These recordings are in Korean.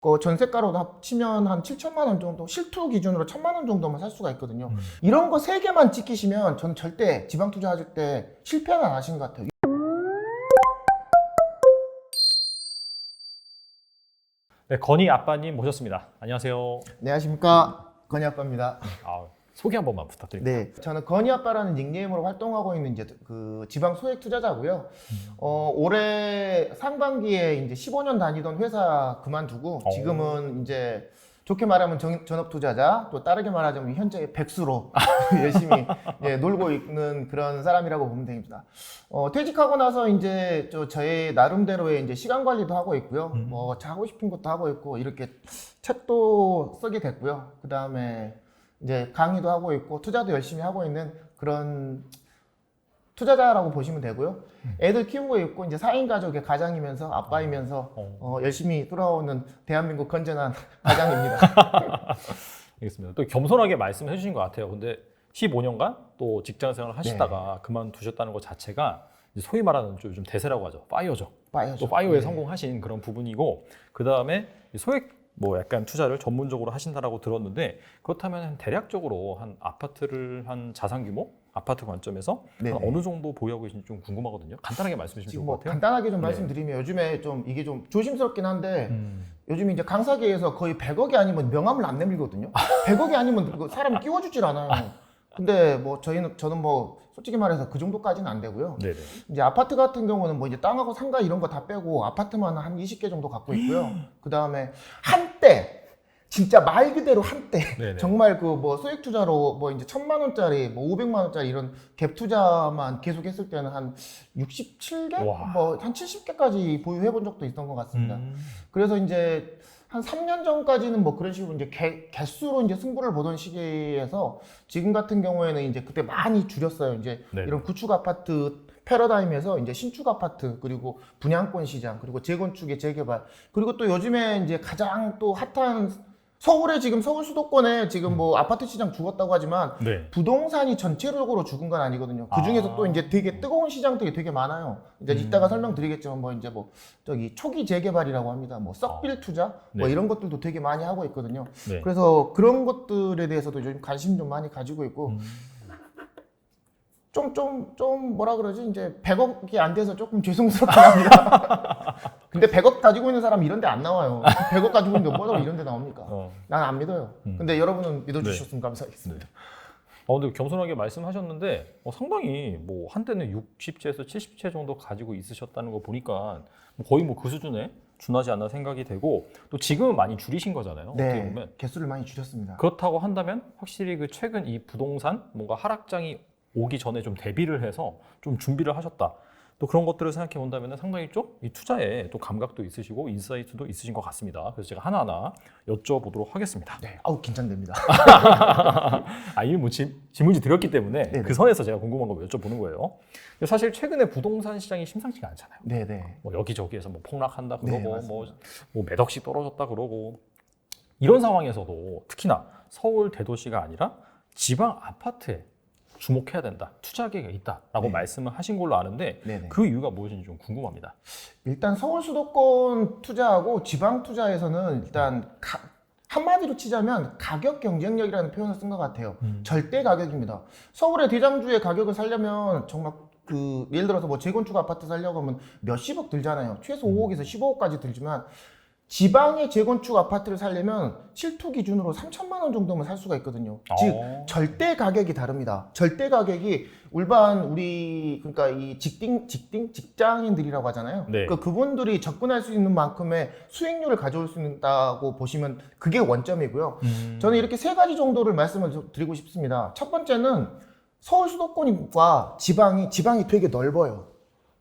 그 전세가로 합치면 한 7천만 원 정도, 실투 기준으로 1천만 원 정도만 살 수가 있거든요. 이런 거 3개만 찍히시면 저는 절대 지방 투자하실 때 실패는 안 하신 것 같아요. 네, 건희 아빠님 모셨습니다. 안녕하세요. 안녕하십니까, 건희 아빠입니다. 소개 한 번만 부탁드립니다. 네, 저는 건희 아빠라는 닉네임으로 활동하고 있는 이제 그 지방 소액 투자자고요. 올해 상반기에 이제 15년 다니던 회사 그만두고 지금은 이제 좋게 말하면 전업 투자자, 또 다르게 말하자면 현재 백수로 열심히 놀고 있는 그런 사람이라고 보면 됩니다. 퇴직하고 나서 이제 저의 나름대로의 이제 시간 관리도 하고 있고요. 뭐 하고 싶은 것도 하고 있고, 이렇게 책도 쓰게 됐고요. 그 다음에 이제 강의도 하고 있고 투자도 열심히 하고 있는 그런 투자자라고 보시면 되고요. 애들 키우고 있고 이제 4인 가족의 가장이면서 아빠이면서 열심히 돌아오는 대한민국 건전한 가장입니다. 알겠습니다. 또 겸손하게 말씀해 주신 것 같아요. 근데 15년간 또 직장 생활을 하시다가 그만두셨다는 것 자체가 이제 소위 말하는 좀 대세라고 하죠. 파이어죠. 또 파이어에 성공하신 그런 부분이고, 그 다음에 소액 뭐 약간 투자를 전문적으로 하신다라고 들었는데, 그렇다면 대략적으로 한 아파트를 한 자산 규모, 아파트 관점에서 한 어느 정도 보유하고 계신지 좀 궁금하거든요. 간단하게 말씀해 주시면 좋을 것 같아요. 간단하게 좀 말씀드리면 요즘에 좀 이게 좀 조심스럽긴 한데 요즘 이제 강사계에서 거의 100억이 아니면 명함을 안 내밀거든요. 100억이 아니면 사람 끼워주질 않아요. 근데 뭐 저는 뭐 솔직히 말해서 그 정도까지는 안 되고요. 네네. 이제 아파트 같은 경우는 뭐 이제 땅하고 상가 이런 거 다 빼고 아파트만 한 20개 정도 갖고 있고요. 그 다음에 한때 진짜 말 그대로 한때 정말 그 뭐 소액 투자로 뭐 이제 1,000만 원짜리 뭐 500만 원짜리 이런 갭 투자만 계속 했을 때는 한 67개? 뭐 한 70개까지 보유해 본 적도 있던 것 같습니다. 그래서 이제 한 3년 전까지는 뭐 그런 식으로 이제 개수로 이제 승부를 보던 시기에서 지금 같은 경우에는 이제 그때 많이 줄였어요. 이제 이런 구축 아파트 패러다임에서 이제 신축 아파트, 그리고 분양권 시장, 그리고 재건축의 재개발, 그리고 또 요즘에 이제 가장 또 핫한 서울에 지금 서울 수도권에 지금 뭐 아파트 시장 죽었다고 하지만 부동산이 전체적으로 죽은 건 아니거든요. 그 중에서 또 이제 되게 뜨거운 시장들이 되게 많아요. 이제 이따가 설명드리겠지만 뭐 이제 뭐 저기 초기 재개발이라고 합니다. 뭐 썩빌 투자 뭐 이런 것들도 되게 많이 하고 있거든요. 그래서 그런 것들에 대해서도 요즘 관심 좀 많이 가지고 있고 좀 뭐라 그러지, 이제 100억이 안 돼서 조금 죄송스럽긴 합니다. 근데 100억 가지고 있는 사람 이런 데 안 나와요. 100억 가지고 있는데 뭐라고 이런 데 나옵니까? 난 안 믿어요. 근데 여러분은 믿어주셨으면 감사하겠습니다. 근데 겸손하게 말씀하셨는데 상당히 뭐 한때는 60채에서 70채 정도 가지고 있으셨다는 거 보니까 거의 뭐 그 수준에 준하지 않나 생각이 되고, 또 지금은 많이 줄이신 거잖아요. 어떻게 보면 개수를 많이 줄였습니다. 그렇다고 한다면 확실히 그 최근 이 부동산 뭔가 하락장이 오기 전에 좀 대비를 해서 좀 준비를 하셨다, 또 그런 것들을 생각해 본다면 상당히 좀 이 투자에 또 감각도 있으시고 인사이트도 있으신 것 같습니다. 그래서 제가 하나하나 여쭤보도록 하겠습니다. 아우 긴장됩니다. 이미 뭐 질문지 드렸기 때문에 그 선에서 제가 궁금한 거 여쭤보는 거예요. 사실 최근에 부동산 시장이 심상치가 않잖아요. 뭐 여기저기에서 뭐 폭락한다 그러고 뭐 몇 억씩 떨어졌다 그러고, 이런 상황에서도 특히나 서울 대도시가 아니라 지방 아파트에 주목해야 된다, 투자기회가 있다라고 말씀을 하신 걸로 아는데 그 이유가 무엇인지 좀 궁금합니다. 일단 서울 수도권 투자하고 지방 투자에서는 일단 한마디로 치자면 가격 경쟁력이라는 표현을 쓴 것 같아요. 절대 가격입니다. 서울의 대장주의 가격을 살려면 정말 예를 들어서 뭐 재건축 아파트 살려고 하면 몇십억 들잖아요. 최소 5억에서 15억까지 들지만 지방의 재건축 아파트를 살려면 실투 기준으로 3천만 원 정도면 살 수가 있거든요. 즉 절대 가격이 다릅니다. 절대 가격이 일반 그러니까 이 직장인들이라고 하잖아요. 그분들이 접근할 수 있는 만큼의 수익률을 가져올 수 있다고 보시면 그게 원점이고요. 저는 이렇게 3가지 정도를 말씀을 드리고 싶습니다. 첫 번째는 서울 수도권과 지방이 되게 넓어요.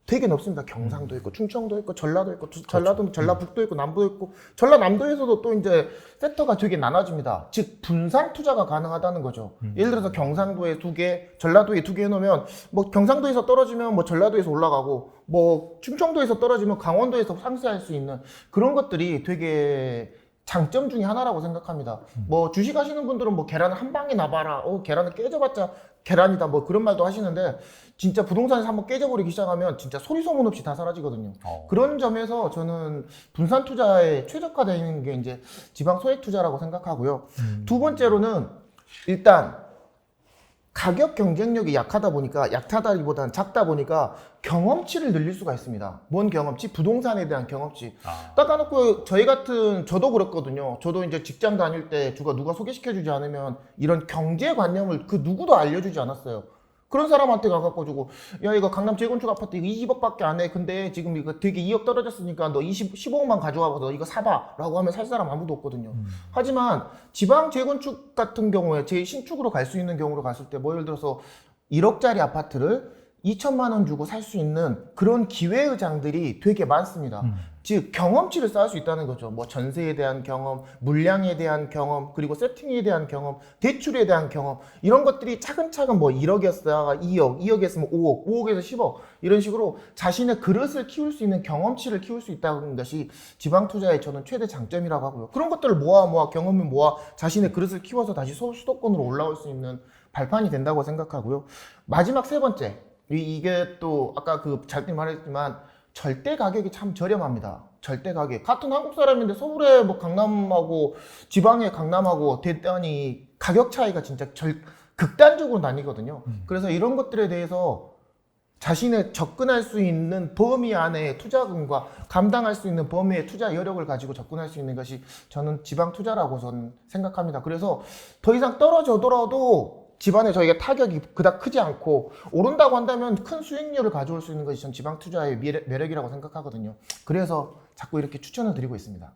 되게 넓습니다. 경상도 있고 충청도 있고 전라도 있고 전라북도 있고 남부도 있고, 전라남도에서도 또 이제 섹터가 되게 나눠집니다. 즉 분산 투자가 가능하다는 거죠. 예를 들어서 경상도에 2개, 전라도에 2개 해놓으면 뭐 경상도에서 떨어지면 뭐 전라도에서 올라가고, 뭐 충청도에서 떨어지면 강원도에서 상쇄할 수 있는 그런 것들이 되게 장점 중에 하나라고 생각합니다. 뭐 주식하시는 분들은 뭐 계란을 한 방에 나봐라, 계란을 깨져봤자 계란이다, 뭐 그런 말도 하시는데 진짜 부동산에서 한번 깨져버리기 시작하면 진짜 소리 소문 없이 다 사라지거든요. 그런 점에서 저는 분산 투자에 최적화되는 게 이제 지방 소액 투자라고 생각하고요. 두 번째로는 일단 가격 경쟁력이 약하다기보다는 작다 보니까 경험치를 늘릴 수가 있습니다. 뭔 경험치? 부동산에 대한 경험치. 닦아놓고 저도 그랬거든요. 저도 이제 직장 다닐 때 누가 소개시켜주지 않으면 이런 경제관념을 그 누구도 알려주지 않았어요. 그런 사람한테 가갖고 주고, 야, 이거 강남 재건축 아파트 이거 20억밖에 안 해. 근데 지금 이거 되게 2억 떨어졌으니까 너 15억만 가져와봐. 너 이거 사봐. 라고 하면 살 사람 아무도 없거든요. 하지만 지방 재건축 같은 경우에 제 신축으로 갈 수 있는 경우로 갔을 때 뭐 예를 들어서 1억짜리 아파트를 2천만 원 주고 살 수 있는 그런 기회의 장들이 되게 많습니다. 즉 경험치를 쌓을 수 있다는 거죠. 뭐 전세에 대한 경험, 물량에 대한 경험, 그리고 세팅에 대한 경험, 대출에 대한 경험, 이런 것들이 차근차근 뭐 1억이었다가 2억, 2억이었으면 5억, 5억에서 10억 이런 식으로 자신의 그릇을 키울 수 있는 경험치를 키울 수 있다는 것이 지방 투자의 저는 최대 장점이라고 하고요. 그런 것들을 모아 경험을 모아 자신의 그릇을 키워서 다시 수도권으로 올라올 수 있는 발판이 된다고 생각하고요. 마지막 세 번째, 이게 또 아까 그 잘때 말했지만 절대 가격이 참 저렴합니다. 절대 가격. 같은 한국 사람인데 서울에 뭐 강남하고 지방에 강남하고 대단히 가격 차이가 진짜 극단적으로 나뉘거든요. 그래서 이런 것들에 대해서 자신의 접근할 수 있는 범위 안에 투자금과 감당할 수 있는 범위의 투자 여력을 가지고 접근할 수 있는 것이 저는 지방 투자라고 저는 생각합니다. 그래서 더 이상 떨어져더라도 집안에 저희가 타격이 그닥 크지 않고 오른다고 한다면 큰 수익률을 가져올 수 있는 것이 전 지방 투자의 매력이라고 생각하거든요. 그래서 자꾸 이렇게 추천을 드리고 있습니다.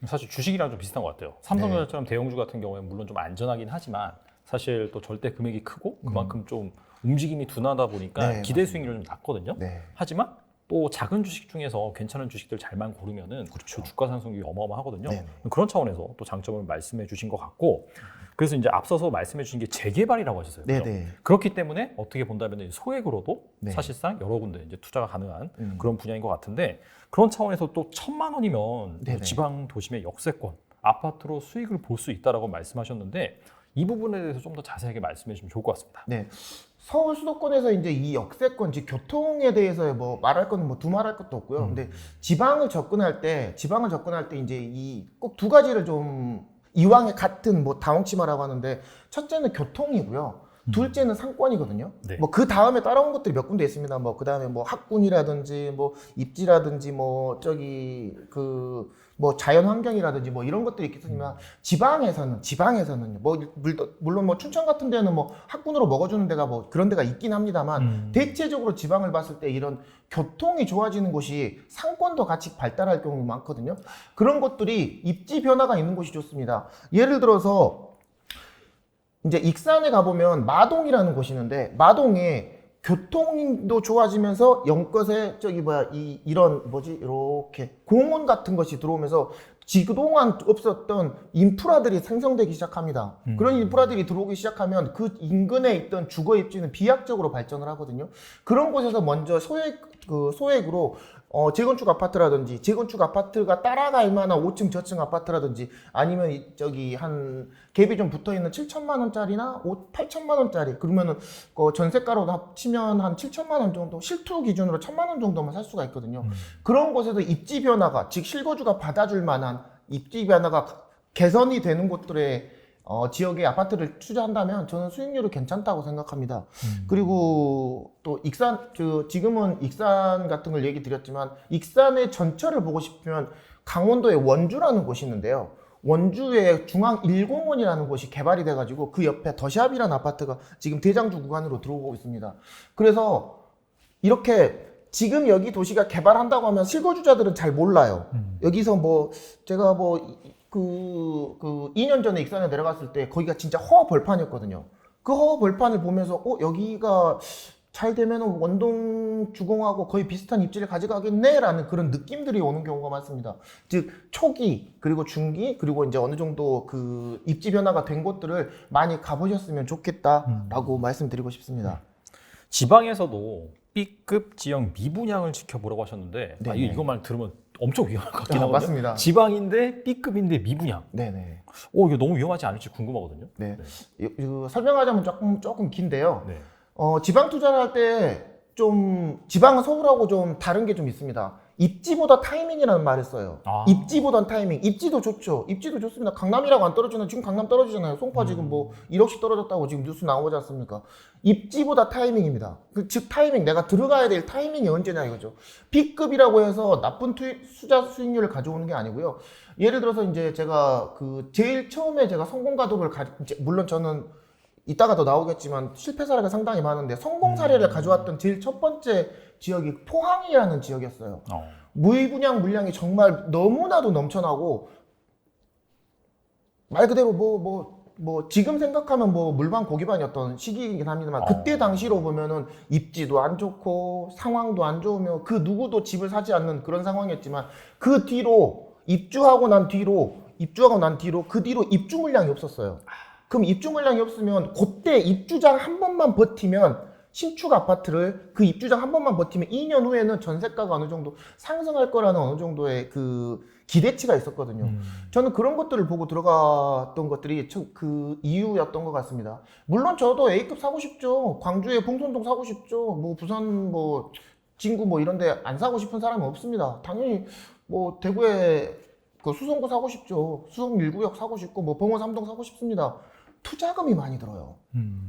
사실 주식이랑 좀 비슷한 것 같아요. 삼성전자처럼 대형주 같은 경우에는 물론 좀 안전하긴 하지만 사실 또 절대 금액이 크고 그만큼 좀 움직임이 둔하다 보니까 기대 수익률은 좀 낮거든요. 하지만 또 작은 주식 중에서 괜찮은 주식들 잘만 고르면은 그렇죠. 주가 상승률이 어마어마하거든요. 그런 차원에서 또 장점을 말씀해 주신 것 같고, 그래서 이제 앞서서 말씀해 주신 게 재개발이라고 하셨어요. 그렇죠? 그렇기 때문에 어떻게 본다면 소액으로도 사실상 여러 군데 이제 투자가 가능한 그런 분야인 것 같은데, 그런 차원에서 또 1,000만 원이면 지방 도심의 역세권 아파트로 수익을 볼 수 있다라고 말씀하셨는데, 이 부분에 대해서 좀 더 자세하게 말씀해 주시면 좋을 것 같습니다. 서울 수도권에서 이제 이 역세권, 즉 교통에 대해서 뭐 말할 거는 뭐 두말할 것도 없고요. 근데 지방을 접근할 때 이제 이 꼭 두 가지를 좀 이왕에 같은 뭐 다홍치마라고 하는데, 첫째는 교통이고요. 둘째는 상권이거든요. 뭐 그 다음에 따라온 것들이 몇 군데 있습니다. 뭐 그 다음에 뭐 학군이라든지 뭐 입지라든지 뭐 저기 그 뭐 자연 환경이라든지 뭐 이런 것들이 있겠지만, 지방에서는 뭐 물론 뭐 춘천 같은 데는 뭐 학군으로 먹어주는 데가 뭐 그런 데가 있긴 합니다만, 대체적으로 지방을 봤을 때 이런 교통이 좋아지는 곳이 상권도 같이 발달할 경우가 많거든요. 그런 것들이 입지 변화가 있는 곳이 좋습니다. 예를 들어서 이제 익산에 가보면 마동이라는 곳이 있는데, 마동에 교통도 좋아지면서 연것에 이렇게 공원 같은 것이 들어오면서 그동안 없었던 인프라들이 생성되기 시작합니다. 그런 인프라들이 들어오기 시작하면 그 인근에 있던 주거 입지는 비약적으로 발전을 하거든요. 그런 곳에서 먼저 소액으로 재건축 아파트라든지 재건축 아파트가 따라갈 만한 5층 저층 아파트라든지, 아니면 한 갭이 좀 붙어있는 7천만 원짜리나 8천만 원짜리, 그러면은 전세가로 합치면 한 7천만 원 정도, 실투 기준으로 1,000만 원 정도만 살 수가 있거든요. 그런 곳에서 입지 변화가, 즉 실거주가 받아줄 만한 입지 변화가 개선이 되는 곳들에 지역에 아파트를 투자한다면 저는 수익률이 괜찮다고 생각합니다. 그리고 또 지금은 익산 같은 걸 얘기 드렸지만, 익산의 전철을 보고 싶으면 강원도에 원주라는 곳이 있는데요. 원주에 중앙 1공원이라는 곳이 개발이 돼가지고 그 옆에 더샵이라는 아파트가 지금 대장주 구간으로 들어오고 있습니다. 그래서 이렇게 지금 여기 도시가 개발한다고 하면 실거주자들은 잘 몰라요. 여기서 제가 2년 전에 익산에 내려갔을 때 거기가 진짜 허벌판이었거든요. 그 허벌판을 보면서 여기가 잘 되면 원동 주공하고 거의 비슷한 입지를 가져가겠네 라는 그런 느낌들이 오는 경우가 많습니다. 즉 초기, 그리고 중기, 그리고 이제 어느 정도 그 입지 변화가 된 곳들을 많이 가보셨으면 좋겠다라고 말씀드리고 싶습니다. 지방에서도 B급 지역 미분양을 지켜보라고 하셨는데, 이것만 들으면 엄청 위험할 것 같긴 하거든요. 맞습니다. 지방인데 B급인데 미분양. 네네. 이거 너무 위험하지 않을지 궁금하거든요. 네. 설명하자면 조금 긴데요. 네. 지방 투자를 할 때 좀 지방은 서울하고 좀 다른 게 좀 있습니다. 입지보다 타이밍이라는 말을 써요. 입지보단 타이밍. 입지도 좋죠. 입지도 좋습니다. 강남이라고 안 떨어지나? 지금 강남 떨어지잖아요. 송파 지금 뭐 1억씩 떨어졌다고 지금 뉴스 나오지 않습니까? 입지보다 타이밍입니다. 즉 타이밍, 내가 들어가야 될 타이밍이 언제냐 이거죠. B급이라고 해서 나쁜 투자 수익률을 가져오는 게 아니고요. 예를 들어서 이제 제가 제일 처음에 제가 성공 가독을 물론 저는 이따가 더 나오겠지만 실패 사례가 상당히 많은데 성공 사례를 가져왔던 제일 첫 번째 지역이 포항이라는 지역이었어요. 무의분양 물량이 정말 너무나도 넘쳐나고 말 그대로 지금 생각하면 물반 고기반이었던 시기이긴 합니다만 그때 당시로 보면은 입지도 안 좋고 상황도 안 좋으며 그 누구도 집을 사지 않는 그런 상황이었지만 그 뒤로 입주하고 난 뒤로 그 뒤로 입주 물량이 없었어요. 그럼 입주 물량이 없으면 그때 입주장 한 번만 버티면 신축 아파트를 그 입주장 한 번만 버티면 2년 후에는 전세가가 어느 정도 상승할 거라는 어느 정도의 그 기대치가 있었거든요. 저는 그런 것들을 보고 들어갔던 것들이 그 이유였던 것 같습니다. 물론 저도 A급 사고 싶죠. 광주에 봉선동 사고 싶죠. 부산 진구 이런 데 안 사고 싶은 사람은 없습니다. 당연히 대구에 그 수성구 사고 싶죠. 수성 1구역 사고 싶고 봉어 3동 사고 싶습니다. 투자금이 많이 들어요.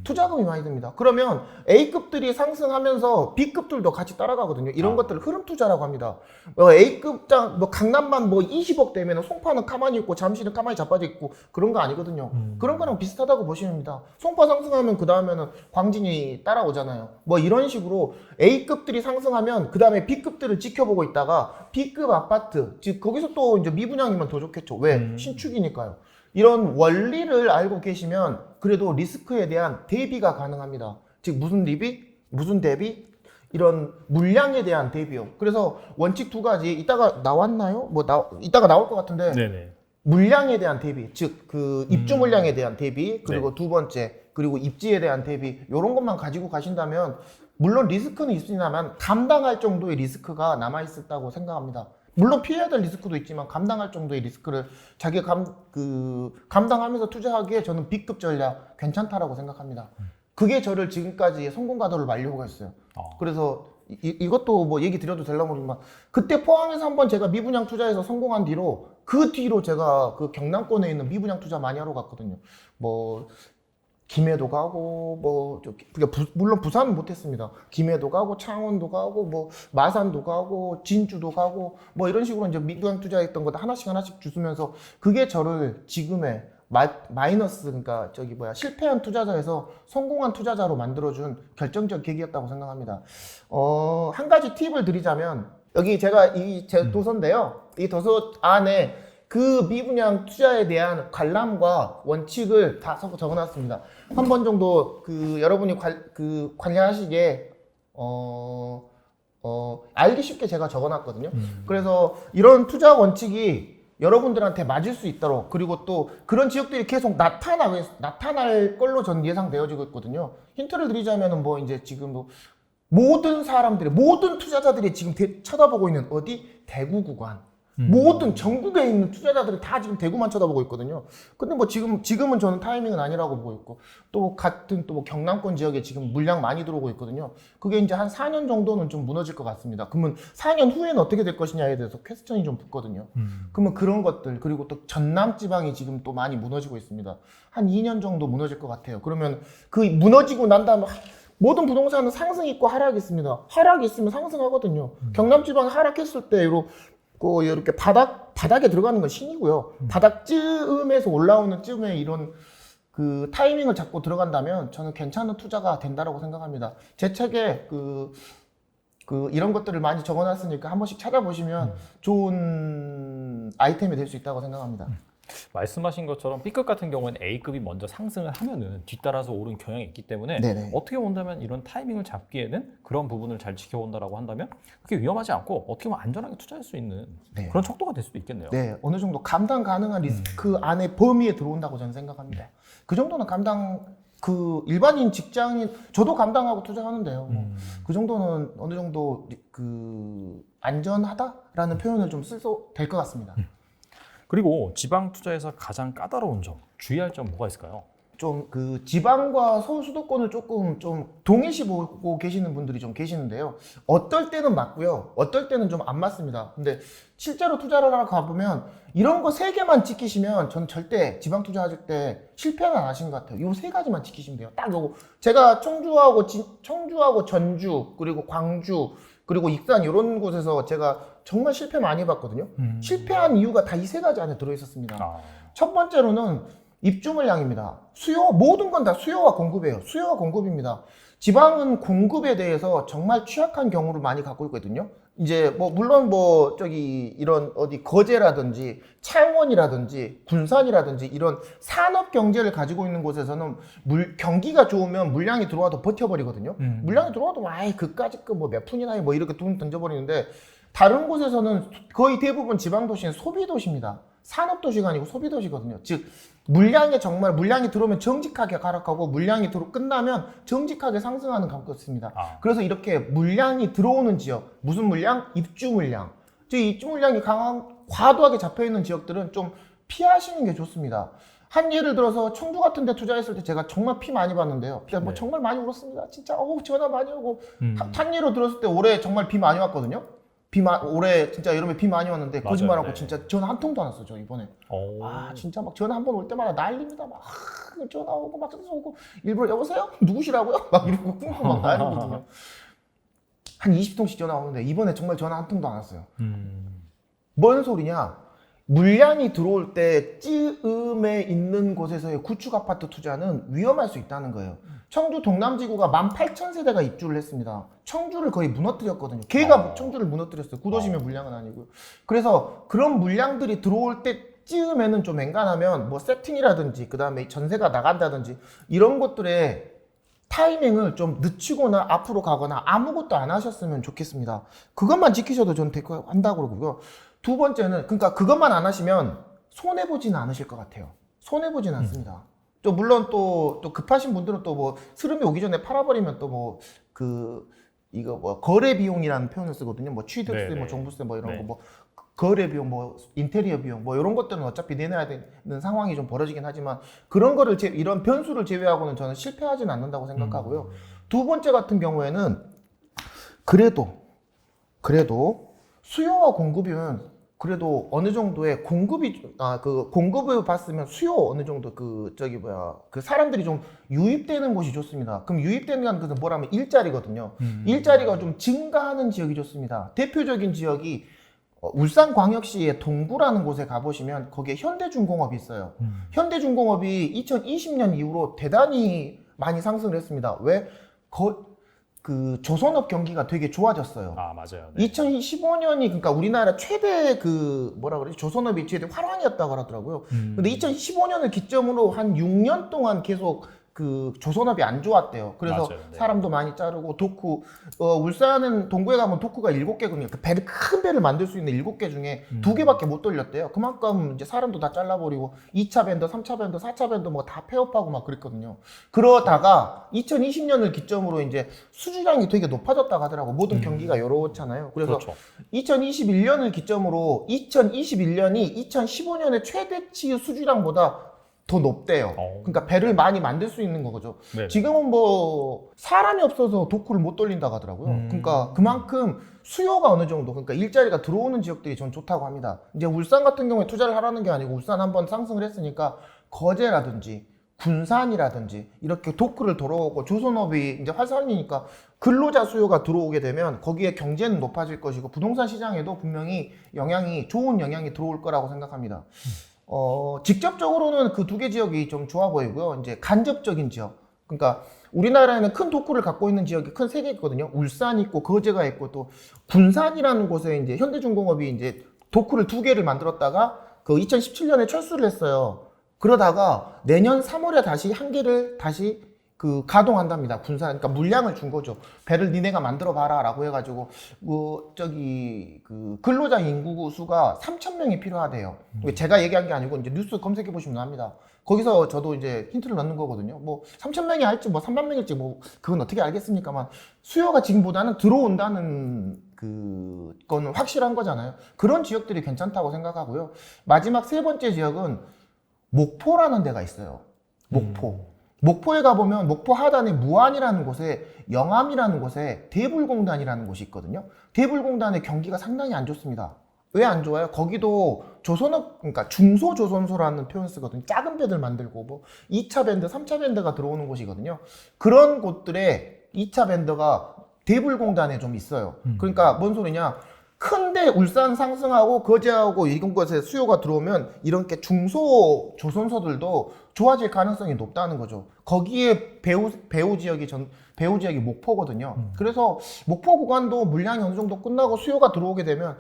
투자금이 많이 듭니다. 그러면 A급들이 상승하면서 B급들도 같이 따라가거든요. 이런 것들을 흐름 투자라고 합니다. A급장 강남만 20억 되면 송파는 가만히 있고 잠실은 가만히 자빠져 있고 그런 거 아니거든요. 그런 거랑 비슷하다고 보시면 됩니다. 송파 상승하면 그 다음에는 광진이 따라오잖아요. 이런 식으로 A급들이 상승하면 그 다음에 B급들을 지켜보고 있다가 B급 아파트, 즉 거기서 또 이제 미분양이면 더 좋겠죠. 왜? 신축이니까요. 이런 원리를 알고 계시면 그래도 리스크에 대한 대비가 가능합니다. 즉 무슨 대비? 이런 물량에 대한 대비요. 그래서 원칙 두 가지 이따가 나왔나요? 이따가 나올 것 같은데 네네. 물량에 대한 대비, 즉 그 입주 물량에 대한 대비 그리고 두 번째 그리고 입지에 대한 대비 이런 것만 가지고 가신다면 물론 리스크는 있으나만 감당할 정도의 리스크가 남아 있었다고 생각합니다. 물론 피해야 될 리스크도 있지만 감당할 정도의 리스크를 자기가 감당하면서 투자하기에 저는 B급 전략 괜찮다라고 생각합니다. 그게 저를 지금까지 성공 가도를 만들고 했어요. 그래서 이것도 얘기 드려도 되려면 모르지만 그때 포항에서 한번 제가 미분양 투자해서 성공한 뒤로 그 뒤로 제가 그 경남권에 있는 미분양 투자 많이 하러 갔거든요. 김해도 가고 물론 부산은 못했습니다. 김해도 가고 창원도 가고 마산도 가고 진주도 가고 이런 식으로 이제 미분양 투자했던 것도 하나씩 주면서 그게 저를 지금의 마이너스 그러니까 실패한 투자자에서 성공한 투자자로 만들어준 결정적 계기였다고 생각합니다. 한 가지 팁을 드리자면 여기 제가 제 도서인데요. 이 도서 안에 그 미분양 투자에 대한 관람과 원칙을 다 적어놨습니다. 한 번 정도 여러분이 관리하시기에 알기 쉽게 제가 적어놨거든요. 그래서 이런 투자 원칙이 여러분들한테 맞을 수 있도록 그리고 또 그런 지역들이 계속 나타날 걸로 전 예상되어지고 있거든요. 힌트를 드리자면은 이제 지금 모든 투자자들이 지금 쳐다보고 있는 어디? 대구 구간. 모든 전국에 있는 투자자들이 다 지금 대구만 쳐다보고 있거든요. 근데 지금은 저는 타이밍은 아니라고 보고 있고 또 같은 경남권 지역에 지금 물량 많이 들어오고 있거든요. 그게 이제 한 4년 정도는 좀 무너질 것 같습니다. 그러면 4년 후에는 어떻게 될 것이냐에 대해서 퀘스천이 좀 붙거든요. 그러면 그런 것들 그리고 또 전남 지방이 지금 또 많이 무너지고 있습니다. 한 2년 정도 무너질 것 같아요. 그러면 그 무너지고 난 다음에 모든 부동산은 상승이 있고 하락이 있습니다. 하락이 있으면 상승하거든요. 경남 지방 하락했을 때 이렇게 바닥에 들어가는 건 신이고요. 바닥쯤에서 올라오는 쯤에 이런 그 타이밍을 잡고 들어간다면 저는 괜찮은 투자가 된다고 생각합니다. 제 책에 이런 것들을 많이 적어놨으니까 한 번씩 찾아보시면 좋은 아이템이 될 수 있다고 생각합니다. 말씀하신 것처럼 B급 같은 경우는 A급이 먼저 상승을 하면은 뒤따라서 오른 경향이 있기 때문에 네네. 어떻게 본다면 이런 타이밍을 잡기에는 그런 부분을 잘 지켜본다라고 한다면 그렇게 위험하지 않고 어떻게 보면 안전하게 투자할 수 있는 그런 척도가 될 수도 있겠네요. 네, 어느 정도 감당 가능한 리스크 안에 범위에 들어온다고 저는 생각합니다. 그 정도는 그 일반인 직장인 저도 감당하고 투자하는데요. 그 정도는 어느 정도 그 안전하다라는 표현을 좀 써도 될 것 같습니다. 그리고 지방 투자에서 가장 까다로운 점, 주의할 점 뭐가 있을까요? 좀 그 지방과 서울 수도권을 조금 좀 동일시 보고 계시는 분들이 좀 계시는데요. 어떨 때는 맞고요. 어떨 때는 좀 안 맞습니다. 근데 실제로 투자를 하러 가보면 이런 거 3개만 지키시면 저는 절대 지방 투자하실 때 실패는 안 하신 것 같아요. 요 3가지만 지키시면 돼요. 딱 요거. 제가 청주하고 전주, 그리고 광주, 그리고 익산 이런 곳에서 제가 정말 실패 많이 해봤거든요. 실패한 이유가 다 이 3가지 안에 들어있었습니다. 첫 번째로는 입주 물량입니다. 모든 건 다 수요와 공급이에요. 수요와 공급입니다. 지방은 공급에 대해서 정말 취약한 경우를 많이 갖고 있거든요. 이제 물론 이런 어디 거제라든지 창원이라든지 군산이라든지 이런 산업 경제를 가지고 있는 곳에서는 경기가 좋으면 물량이 들어와도 버텨버리거든요. 물량이 들어와도 그까짓 몇 푼이나 이렇게 돈 던져버리는데, 다른 곳에서는 거의 대부분 지방 도시는 소비 도시입니다. 산업 도시가 아니고 소비 도시거든요. 즉 물량이 들어오면 정직하게 가락하고 물량이 끝나면 정직하게 상승하는 것같습니다. 그래서 이렇게 물량이 들어오는 지역, 무슨 물량? 입주 물량. 즉 입주 물량이 과도하게 잡혀있는 지역들은 좀 피하시는 게 좋습니다. 한 예를 들어서 청주 같은 데 투자했을 때 제가 정말 피 많이 봤는데요. 네. 정말 많이 울었습니다. 진짜 전화 많이 오고. 한 예로 들었을 때 올해 정말 비 많이 왔거든요. 올해 진짜 여름에 비 많이 왔는데 거짓말하고 네. 진짜 전화 한 통도 안 왔어요. 저 이번에. 진짜 막 전화 한 번 올 때마다 난립니다. 막 전화 오고 막 전화 오고 일부러 여보세요? 누구시라고요? 막 이러고 쿵쿵 막 난리거든요. 한 20통씩 전화 오는데 이번에 정말 전화 한 통도 안 왔어요. 뭔 소리냐? 물량이 들어올 때 찌음에 있는 곳에서의 구축 아파트 투자는 위험할 수 있다는 거예요. 청주 동남지구가 18,000세대가 입주를 했습니다. 청주를 거의 무너뜨렸거든요. 걔가 청주를 무너뜨렸어요. 구도심의 물량은 아니고요. 그래서 그런 물량들이 들어올 때 찌음에는 좀 엔간하면 세팅이라든지 그 다음에 전세가 나간다든지 이런 것들의 타이밍을 좀 늦추거나 앞으로 가거나 아무것도 안 하셨으면 좋겠습니다. 그것만 지키셔도 저는 한다고 그러고요. 두 번째는 그러니까 그것만 안 하시면 손해보지는 않으실 것 같아요. 손해보지는 않습니다. 또 물론 또 급하신 분들은 또 스름이 오기 전에 팔아버리면 또 거래 비용이라는 표현을 쓰거든요. 취득세, 종부세 이런 거 거래 비용, 인테리어 비용, 이런 것들은 어차피 내놔야 되는 상황이 좀 벌어지긴 하지만 그런 거를 이런 변수를 제외하고는 저는 실패하지는 않는다고 생각하고요. 두 번째 같은 경우에는 그래도 수요와 공급이면 그래도 어느 정도의 공급을 봤으면 수요 어느 정도 그 사람들이 좀 유입되는 곳이 좋습니다. 그럼 유입되는 것은 뭐라면 일자리거든요. 일자리가 좀 증가하는 지역이 좋습니다. 대표적인 지역이 울산광역시의 동구라는 곳에 가보시면 거기에 현대중공업이 있어요. 현대중공업이 2020년 이후로 대단히 많이 상승을 했습니다. 왜? 조선업 경기가 되게 좋아졌어요. 맞아요. 네. 2015년이 그러니까 우리나라 최대 조선업이 최대 활황이었다고 하더라고요. 근데 2015년을 기점으로 한 6년 동안 계속 조선업이 안 좋았대요. 그래서 맞아요. 네. 사람도 많이 자르고 울산은 동구에 가면 도쿠가 7개거든요. 큰 배를 만들 수 있는 7개 중에 2개밖에 못 돌렸대요. 그만큼 이제 사람도 다 잘라버리고 2차 밴더, 3차 밴더, 4차 밴더 다 폐업하고 막 그랬거든요. 그러다가 2020년을 기점으로 이제 수주량이 되게 높아졌다고 하더라고. 모든 경기가 이렇잖아요. 그래서 2021년을 기점으로 2021년이 2015년의 최대치 수주량보다 더 높대요. 그러니까 배를 많이 만들 수 있는 거죠. 네네. 지금은 사람이 없어서 도쿠를 못 돌린다고 하더라고요. 그러니까 그만큼 수요가 어느 정도, 그러니까 일자리가 들어오는 지역들이 전 좋다고 합니다. 이제 울산 같은 경우에 투자를 하라는 게 아니고 울산 한번 상승을 했으니까 거제라든지 군산이라든지 이렇게 도쿠를 들어오고 조선업이 이제 활성이니까 근로자 수요가 들어오게 되면 거기에 경제는 높아질 것이고 부동산 시장에도 분명히 좋은 영향이 들어올 거라고 생각합니다. 직접적으로는 그 2개 지역이 좀 좋아 보이고요. 이제 간접적인 지역. 그러니까 우리나라에는 큰 도쿠를 갖고 있는 지역이 큰 3개 있거든요. 울산이 있고 거제가 있고 또 군산이라는 곳에 이제 현대중공업이 이제 도쿠를 2개를 만들었다가 2017년에 철수를 했어요. 그러다가 내년 3월에 다시 1개를 그 가동한답니다. 군사, 그러니까 물량을 준 거죠. 배를 니네가 만들어 봐라라고 해가지고 그 근로자 인구 수가 3,000명이 필요하대요. 제가 얘기한 게 아니고 이제 뉴스 검색해 보시면 나옵니다. 거기서 저도 이제 힌트를 넣는 거거든요. 뭐 3,000명이 할지 뭐 3만 명일지 뭐 그건 어떻게 알겠습니까만 수요가 지금보다는 들어온다는 그건 확실한 거잖아요. 그런 지역들이 괜찮다고 생각하고요. 마지막 세 번째 지역은 목포라는 데가 있어요. 목포에 가보면 목포 하단의 무안이라는 곳에 영암이라는 곳에 대불공단이라는 곳이 있거든요. 대불공단의 경기가 상당히 안 좋습니다. 왜 안 좋아요? 거기도 조선업, 그러니까 중소조선소라는 표현 쓰거든요. 작은 배들 만들고 뭐 2차 밴드, 3차 밴드가 들어오는 곳이거든요. 그런 곳들에 2차 밴드가 대불공단에 좀 있어요. 그러니까 뭔 소리냐? 큰데 울산 상승하고 거제하고 이런 곳에 수요가 들어오면 이런 게 중소 조선소들도 좋아질 가능성이 높다는 거죠. 거기에 배후 지역이 목포거든요. 그래서 목포 구간도 물량이 어느 정도 끝나고 수요가 들어오게 되면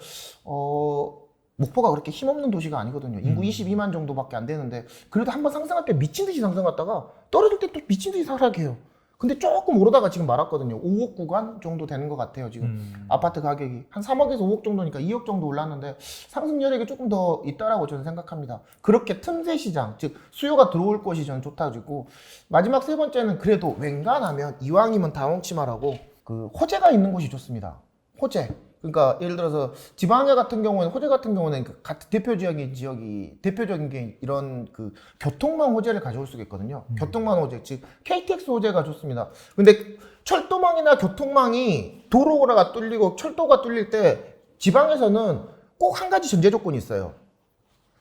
목포가 그렇게 힘없는 도시가 아니거든요. 인구 22만 정도밖에 안 되는데 그래도 한번 상승할 때 미친 듯이 상승했다가 떨어질 때 또 미친 듯이 하락해요. 근데 조금 오르다가 지금 말았거든요. 5억 구간 정도 되는 것 같아요. 지금 아파트 가격이 한 3억에서 5억 정도니까 2억 정도 올랐는데 상승 여력이 조금 더 있다라고 저는 생각합니다. 그렇게 틈새 시장, 즉 수요가 들어올 것이 저는 좋다고. 마지막 세 번째는 그래도 웬간하면 이왕이면 다홍치마라고 그 호재가 있는 곳이 좋습니다. 호재. 그러니까 예를 들어서 지방에 같은 경우는 호재 같은 경우는 그 같은 대표적인 게 이런 그 교통망 호재를 가져올 수가 있거든요. 교통망 호재, 즉 KTX 호재가 좋습니다. 근데 철도망이나 교통망이 도로가 뚫리고 철도가 뚫릴 때 지방에서는 꼭 한 가지 전제 조건이 있어요.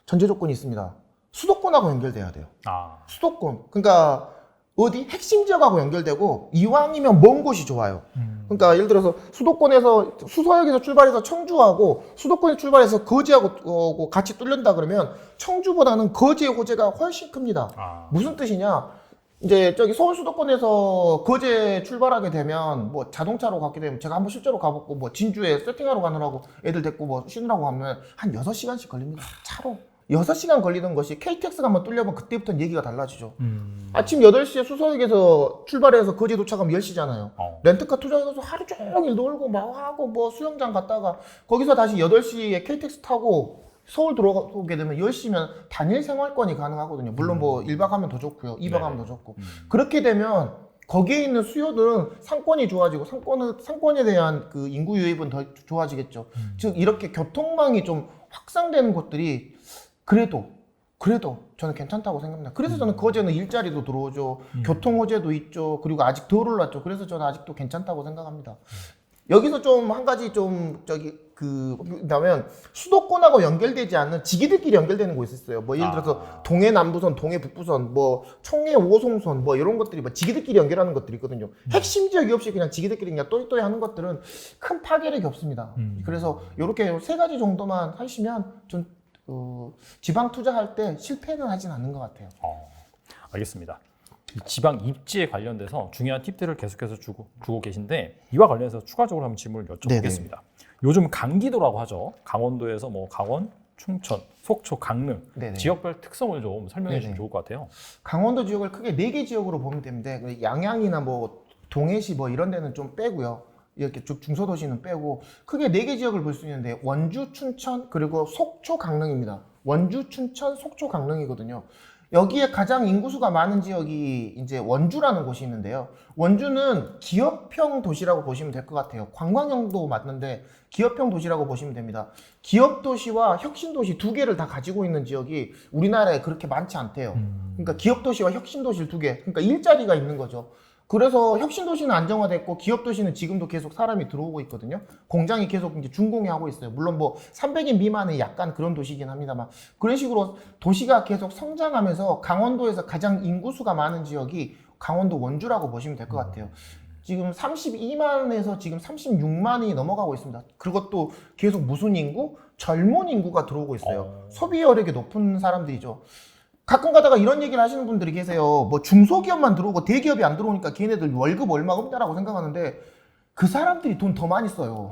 전제 조건이 있습니다. 수도권하고 연결돼야 돼요. 수도권. 그러니까 어디 핵심 지역하고 연결되고 이왕이면 먼 곳이 좋아요. 그러니까 예를 들어서 수도권에서 수서역에서 출발해서 청주하고 수도권에 출발해서 거제하고 같이 뚫린다 그러면 청주보다는 거제의 호재가 훨씬 큽니다. 무슨 뜻이냐? 이제 저기 서울 수도권에서 거제 출발하게 되면 뭐 자동차로 갔게 되면 제가 한번 실제로 가봤고 뭐 진주에 세팅하러 가느라고 애들 데리고 뭐 쉬느라고 하면 한 6시간씩 걸립니다. 차로. 6시간 걸리던 것이 KTX가 한번 뚫려면 그때부터는 얘기가 달라지죠. 아침 8시에 수서역에서 출발해서 거제 도착하면 10시잖아요. 렌트카 투자해서 하루 종일 놀고 막 하고 뭐 수영장 갔다가 거기서 다시 8시에 KTX 타고 서울 들어오게 되면 10시면 단일 생활권이 가능하거든요. 물론 뭐 1박 하면 더 좋고요. 2박 하면 더 좋고. 그렇게 되면 거기에 있는 수요들은 상권이 좋아지고 상권에 대한 그 인구 유입은 더 좋아지겠죠. 즉 이렇게 교통망이 좀 확산되는 곳들이 그래도 저는 괜찮다고 생각합니다. 그래서 저는 거제는 일자리도 들어오죠. 교통 호재도 있죠. 그리고 아직 덜 올랐죠. 그래서 저는 아직도 괜찮다고 생각합니다. 여기서 좀 한 가지 그다면 수도권하고 연결되지 않는 지기들끼리 연결되는 곳이 있어요. 뭐 예를 들어서 동해 남부선, 동해 북부선, 뭐 청해 오송선, 뭐 이런 것들이 뭐 지기들끼리 연결하는 것들이 있거든요. 핵심 지역이 없이 그냥 지기들끼리 그냥 또이또이 하는 것들은 큰 파괴력이 없습니다. 그래서 이렇게 세 가지 정도만 하시면 좀 지방 투자할 때 실패는 하진 않는 것 같아요. 알겠습니다. 이 지방 입지에 관련돼서 중요한 팁들을 계속해서 주고 계신데 이와 관련해서 추가적으로 한번 질문을 여쭤보겠습니다. 네네. 요즘 강기도라고 하죠. 강원도에서 뭐 강원, 충천, 속초, 강릉 네네. 지역별 특성을 좀 설명해 주시면 좋을 것 같아요. 강원도 지역을 크게 4개 지역으로 보면 되는데 양양이나 뭐 동해시 뭐 이런 데는 좀 빼고요. 이렇게 중소도시는 빼고 크게 4개 지역을 볼 수 있는데 원주, 춘천, 그리고 속초, 강릉입니다. 원주, 춘천, 속초, 강릉이거든요. 여기에 가장 인구수가 많은 지역이 이제 원주라는 곳이 있는데요. 원주는 기업형 도시라고 보시면 될 것 같아요. 관광형도 맞는데 기업형 도시라고 보시면 됩니다. 기업도시와 혁신도시 2개를 다 가지고 있는 지역이 우리나라에 그렇게 많지 않대요. 그러니까 기업도시와 혁신도시를 2개, 그러니까 일자리가 있는 거죠. 그래서 혁신도시는 안정화됐고 기업도시는 지금도 계속 사람이 들어오고 있거든요. 공장이 계속 이제 준공하고 있어요. 물론 뭐 300인 미만의 약간 그런 도시이긴 합니다만 그런 식으로 도시가 계속 성장하면서 강원도에서 가장 인구수가 많은 지역이 강원도 원주라고 보시면 될 것 같아요. 지금 32만에서 지금 36만이 넘어가고 있습니다. 그것도 계속 무슨 인구? 젊은 인구가 들어오고 있어요. 소비 여력이 높은 사람들이죠. 가끔 가다가 이런 얘기를 하시는 분들이 계세요. 뭐 중소기업만 들어오고 대기업이 안 들어오니까 걔네들 월급 얼마 없다라고 생각하는데 그 사람들이 돈 더 많이 써요.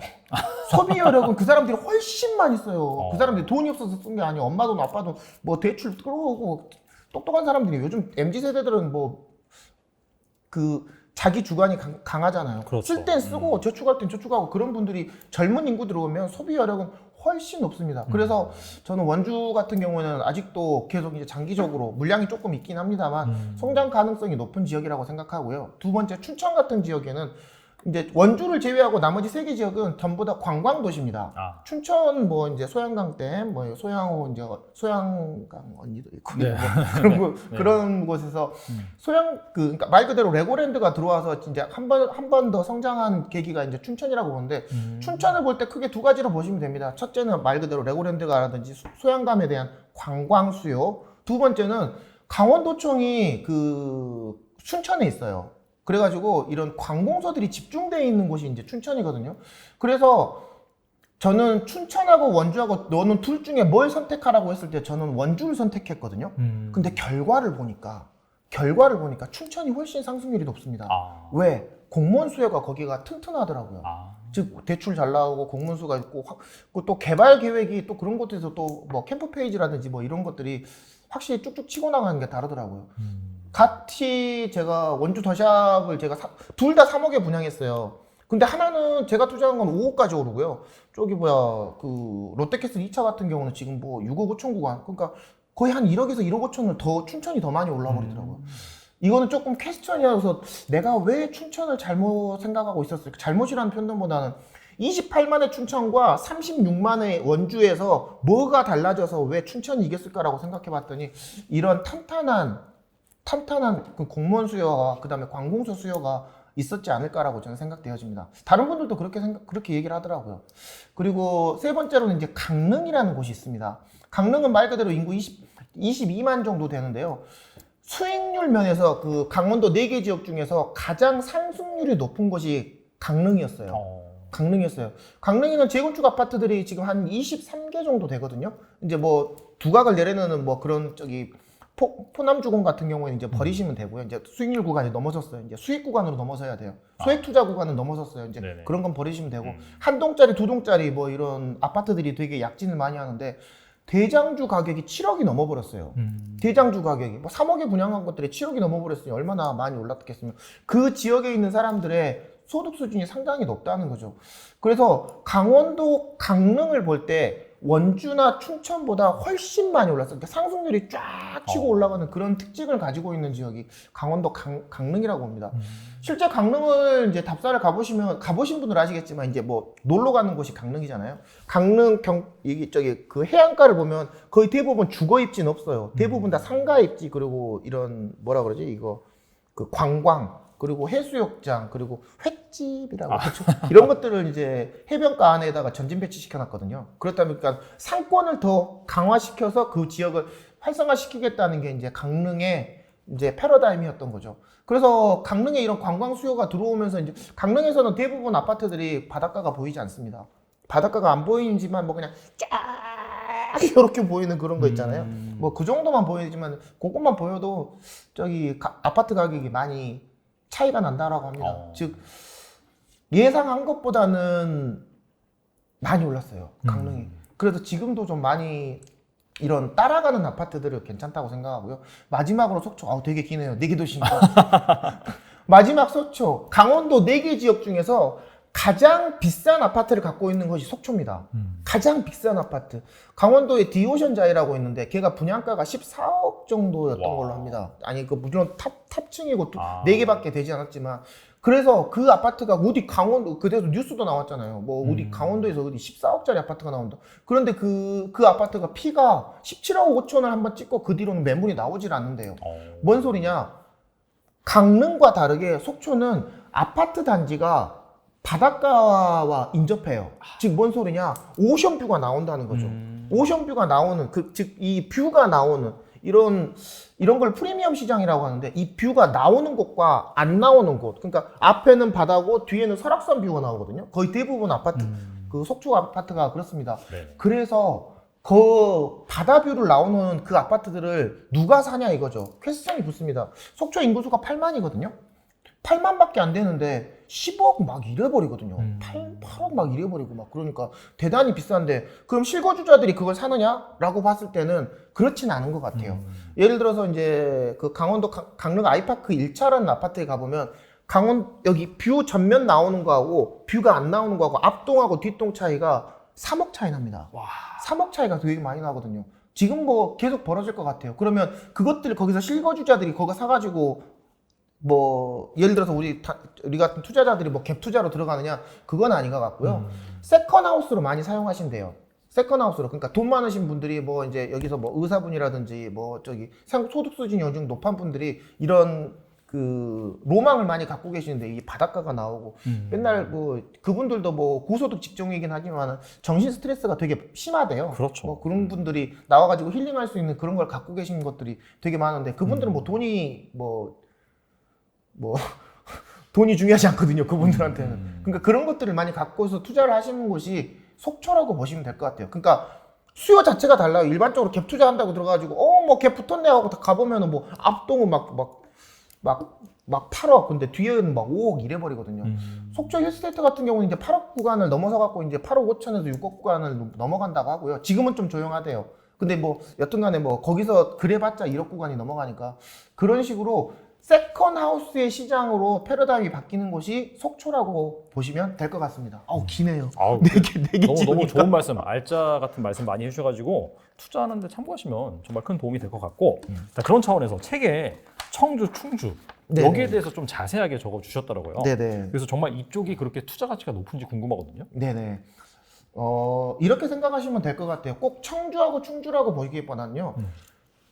소비 여력은 그 사람들이 훨씬 많이 써요. 그 사람들이 돈이 없어서 쓴 게 아니에요. 엄마 돈, 아빠 돈, 뭐 대출 끌어오고 똑똑한 사람들이 요즘 MZ세대들은 뭐 그 자기 주관이 강하잖아요. 그렇죠. 쓸 땐 쓰고 저축할 땐 저축하고 그런 분들이 젊은 인구 들어오면 소비 여력은 훨씬 높습니다. 그래서 저는 원주 같은 경우는 아직도 계속 이제 장기적으로 물량이 조금 있긴 합니다만 성장 가능성이 높은 지역이라고 생각하고요. 두 번째 춘천 같은 지역에는 이제 원주를 제외하고 나머지 3개 지역은 전부 다 관광 도시입니다. 춘천 뭐 이제 소양강댐, 뭐 소양호 이제 소양강 언니도 있고 네. 뭐 그런 곳에서 그러니까 말 그대로 레고랜드가 들어와서 진짜 한 번 더 성장한 계기가 이제 춘천이라고 보는데 춘천을 볼 때 크게 2가지로 보시면 됩니다. 첫째는 말 그대로 레고랜드가라든지 소양감에 대한 관광 수요. 두 번째는 강원도청이 그 춘천에 있어요. 그래가지고 이런 관공서들이 집중되어 있는 곳이 이제 춘천이거든요. 그래서 저는 춘천하고 원주하고 너는 둘 중에 뭘 선택하라고 했을 때 저는 원주를 선택했거든요. 근데 결과를 보니까 춘천이 훨씬 상승률이 높습니다. 왜? 공무원 수요가 거기가 튼튼하더라고요. 즉 대출 잘 나오고 공무원 수가 있고 또 개발 계획이 또 그런 곳에서 또 뭐 캠프 페이지라든지 뭐 이런 것들이 확실히 쭉쭉 치고 나가는 게 다르더라고요. 같이 제가 원주 더샵을 제가 둘 다 3억에 분양했어요. 근데 하나는 제가 투자한 건 5억까지 오르고요. 저기 그 롯데캐슬 2차 같은 경우는 지금 뭐 6억 5천 구간. 그러니까 거의 한 1억에서 1억 5천을 더 춘천이 더 많이 올라 버리더라고요. 이거는 조금 퀘스천이어서 내가 왜 춘천을 잘못 생각하고 있었을까? 잘못이라는 표현보다는 28만의 춘천과 36만의 원주에서 뭐가 달라져서 왜 춘천이 이겼을까라고 생각해 봤더니 이런 탄탄한 그 공무원 수요와 그다음에 관공서 수요가 있었지 않을까라고 저는 생각되어집니다. 다른 분들도 그렇게 얘기를 하더라고요. 그리고 세 번째로는 이제 강릉이라는 곳이 있습니다. 강릉은 말 그대로 인구 22만 정도 되는데요. 수익률 면에서 그 강원도 4개 지역 중에서 가장 상승률이 높은 곳이 강릉이었어요. 강릉에는 재건축 아파트들이 지금 한 23개 정도 되거든요. 이제 뭐 두각을 내려놓는 뭐 그런 포남주공 같은 경우에는 이제 버리시면 되고요. 이제 수익률 구간이 넘어섰어요. 이제 수익 구간으로 넘어서야 돼요. 소액 투자 구간은 넘어섰어요. 이제 네네. 그런 건 버리시면 되고 한 동짜리, 2동짜리 뭐 이런 아파트들이 되게 약진을 많이 하는데 대장주 가격이 7억이 넘어버렸어요. 대장주 가격이 뭐 3억에 분양한 것들이 7억이 넘어버렸으니 얼마나 많이 올랐겠으면 그 지역에 있는 사람들의 소득 수준이 상당히 높다는 거죠. 그래서 강원도 강릉을 볼 때 원주나 춘천보다 훨씬 많이 올랐어요. 그러니까 상승률이 쫙 치고 올라가는 그런 특징을 가지고 있는 지역이 강원도 강릉이라고 봅니다. 실제 강릉을 이제 답사를 가보신 분들 아시겠지만 이제 뭐 놀러 가는 곳이 강릉이잖아요. 강릉 그 해안가를 보면 거의 대부분 주거 입지는 없어요. 대부분 다 상가 입지 그리고 이런 뭐라 그러지 이거 그 관광 그리고 해수욕장 그리고 횟집이라고 그렇죠. 이런 것들을 이제 해변가 안에다가 전진 배치시켜 놨거든요. 그렇다 보니까 상권을 더 강화시켜서 그 지역을 활성화시키겠다는 게 이제 강릉의 이제 패러다임이었던 거죠. 그래서 강릉에 이런 관광 수요가 들어오면서 이제 강릉에서는 대부분 아파트들이 바닷가가 보이지 않습니다. 바닷가가 안 보이지만 뭐 그냥 쫙 이렇게 보이는 그런 거 있잖아요. 뭐 그 정도만 보이지만 그것만 보여도 저기 아파트 가격이 많이 차이가 난다라고 합니다. 즉 예상한 것보다는 많이 올랐어요. 강릉이. 그래서 지금도 좀 많이 이런 따라가는 아파트들을 괜찮다고 생각하고요. 마지막으로 속초. 되게 기네요. 4개 도시니까. 마지막 속초. 강원도 4개 지역 중에서 가장 비싼 아파트를 갖고 있는 것이 속초입니다. 가장 비싼 아파트. 강원도에 디오션자이라고 있는데 걔가 분양가가 14억 정도였던 걸로 합니다. 아니 그 물론 탑층이고 4개밖에 되지 않았지만 그래서 그 아파트가 어디 강원도 그때도 뉴스도 나왔잖아요. 뭐 어디 강원도에서 어디 14억짜리 아파트가 나온다. 그런데 그 아파트가 피가 17억 5천을 한번 찍고 그 뒤로는 매물이 나오질 않는데요. 뭔 소리냐? 강릉과 다르게 속초는 아파트 단지가 바닷가와 인접해요. 즉 뭔 소리냐? 오션뷰가 나온다는 거죠. 오션뷰가 나오는 즉 이 뷰가 나오는 이런 걸 프리미엄 시장이라고 하는데 이 뷰가 나오는 곳과 안 나오는 곳. 그러니까 앞에는 바다고 뒤에는 설악산 뷰가 나오거든요. 거의 대부분 아파트 그 속초 아파트가 그렇습니다. 네. 그래서 그 바다 뷰를 나오는 그 아파트들을 누가 사냐 이거죠. 퀘스천이 붙습니다. 속초 인구수가 8만이거든요. 8만밖에 안 되는데 10억 막 이래버리거든요. 8억 막 이래버리고 막 그러니까 대단히 비싼데 그럼 실거주자들이 그걸 사느냐라고 봤을 때는 그렇진 않은 것 같아요. 예를 들어서 이제 그 강원도 강릉 아이파크 1차라는 아파트에 가보면 여기 뷰 전면 나오는 거하고 뷰가 안 나오는 거하고 앞동하고 뒷동 차이가 3억 차이 납니다. 와. 3억 차이가 되게 많이 나거든요. 지금 뭐 계속 벌어질 것 같아요. 그러면 그것들 거기서 실거주자들이 거기 사가지고 뭐 예를 들어서 우리 같은 투자자들이 뭐 갭 투자로 들어가느냐 그건 아닌 것 같고요. 세컨하우스로 많이 사용하신대요. 세컨하우스로 그러니까 돈 많으신 분들이 뭐 이제 여기서 뭐 의사분이라든지 뭐 저기 소득 수준이 어느 정도 높은 분들이 이런 그 로망을 많이 갖고 계시는데 이 바닷가가 나오고 맨날 뭐 그분들도 뭐 고소득 직종이긴 하지만 정신 스트레스가 되게 심하대요. 그렇죠. 뭐 그런 분들이 나와가지고 힐링할 수 있는 그런 걸 갖고 계신 것들이 되게 많은데 그분들은 뭐 돈이 뭐 돈이 중요하지 않거든요. 그분들한테는. 그러니까 그런 것들을 많이 갖고서 투자를 하시는 곳이 속초라고 보시면 될 것 같아요. 그러니까 수요 자체가 달라요. 일반적으로 갭 투자한다고 들어가지고 뭐 갭 붙었네 하고 가보면은 뭐 앞동은 막 8억 근데 뒤에는 막 5억 이래버리거든요. 속초 힐스테이트 같은 경우는 이제 8억 구간을 넘어서 갖고 이제 8억 5천에서 6억 구간을 넘어간다고 하고요. 지금은 좀 조용하대요. 근데 뭐 여튼간에 뭐 거기서 그래봤자 1억 구간이 넘어가니까 그런 식으로 세컨 하우스의 시장으로 패러다임이 바뀌는 곳이 속초라고 보시면 될 것 같습니다. 기네요. 네 개 너무 좋은 말씀, 알짜 같은 말씀 많이 해주셔가지고 투자하는데 참고하시면 정말 큰 도움이 될 것 같고 그런 차원에서 책에 청주, 충주 네네. 여기에 대해서 좀 자세하게 적어주셨더라고요. 네네. 그래서 정말 이쪽이 그렇게 투자 가치가 높은지 궁금하거든요. 네네. 이렇게 생각하시면 될 것 같아요. 꼭 청주하고 충주라고 보기보다는요.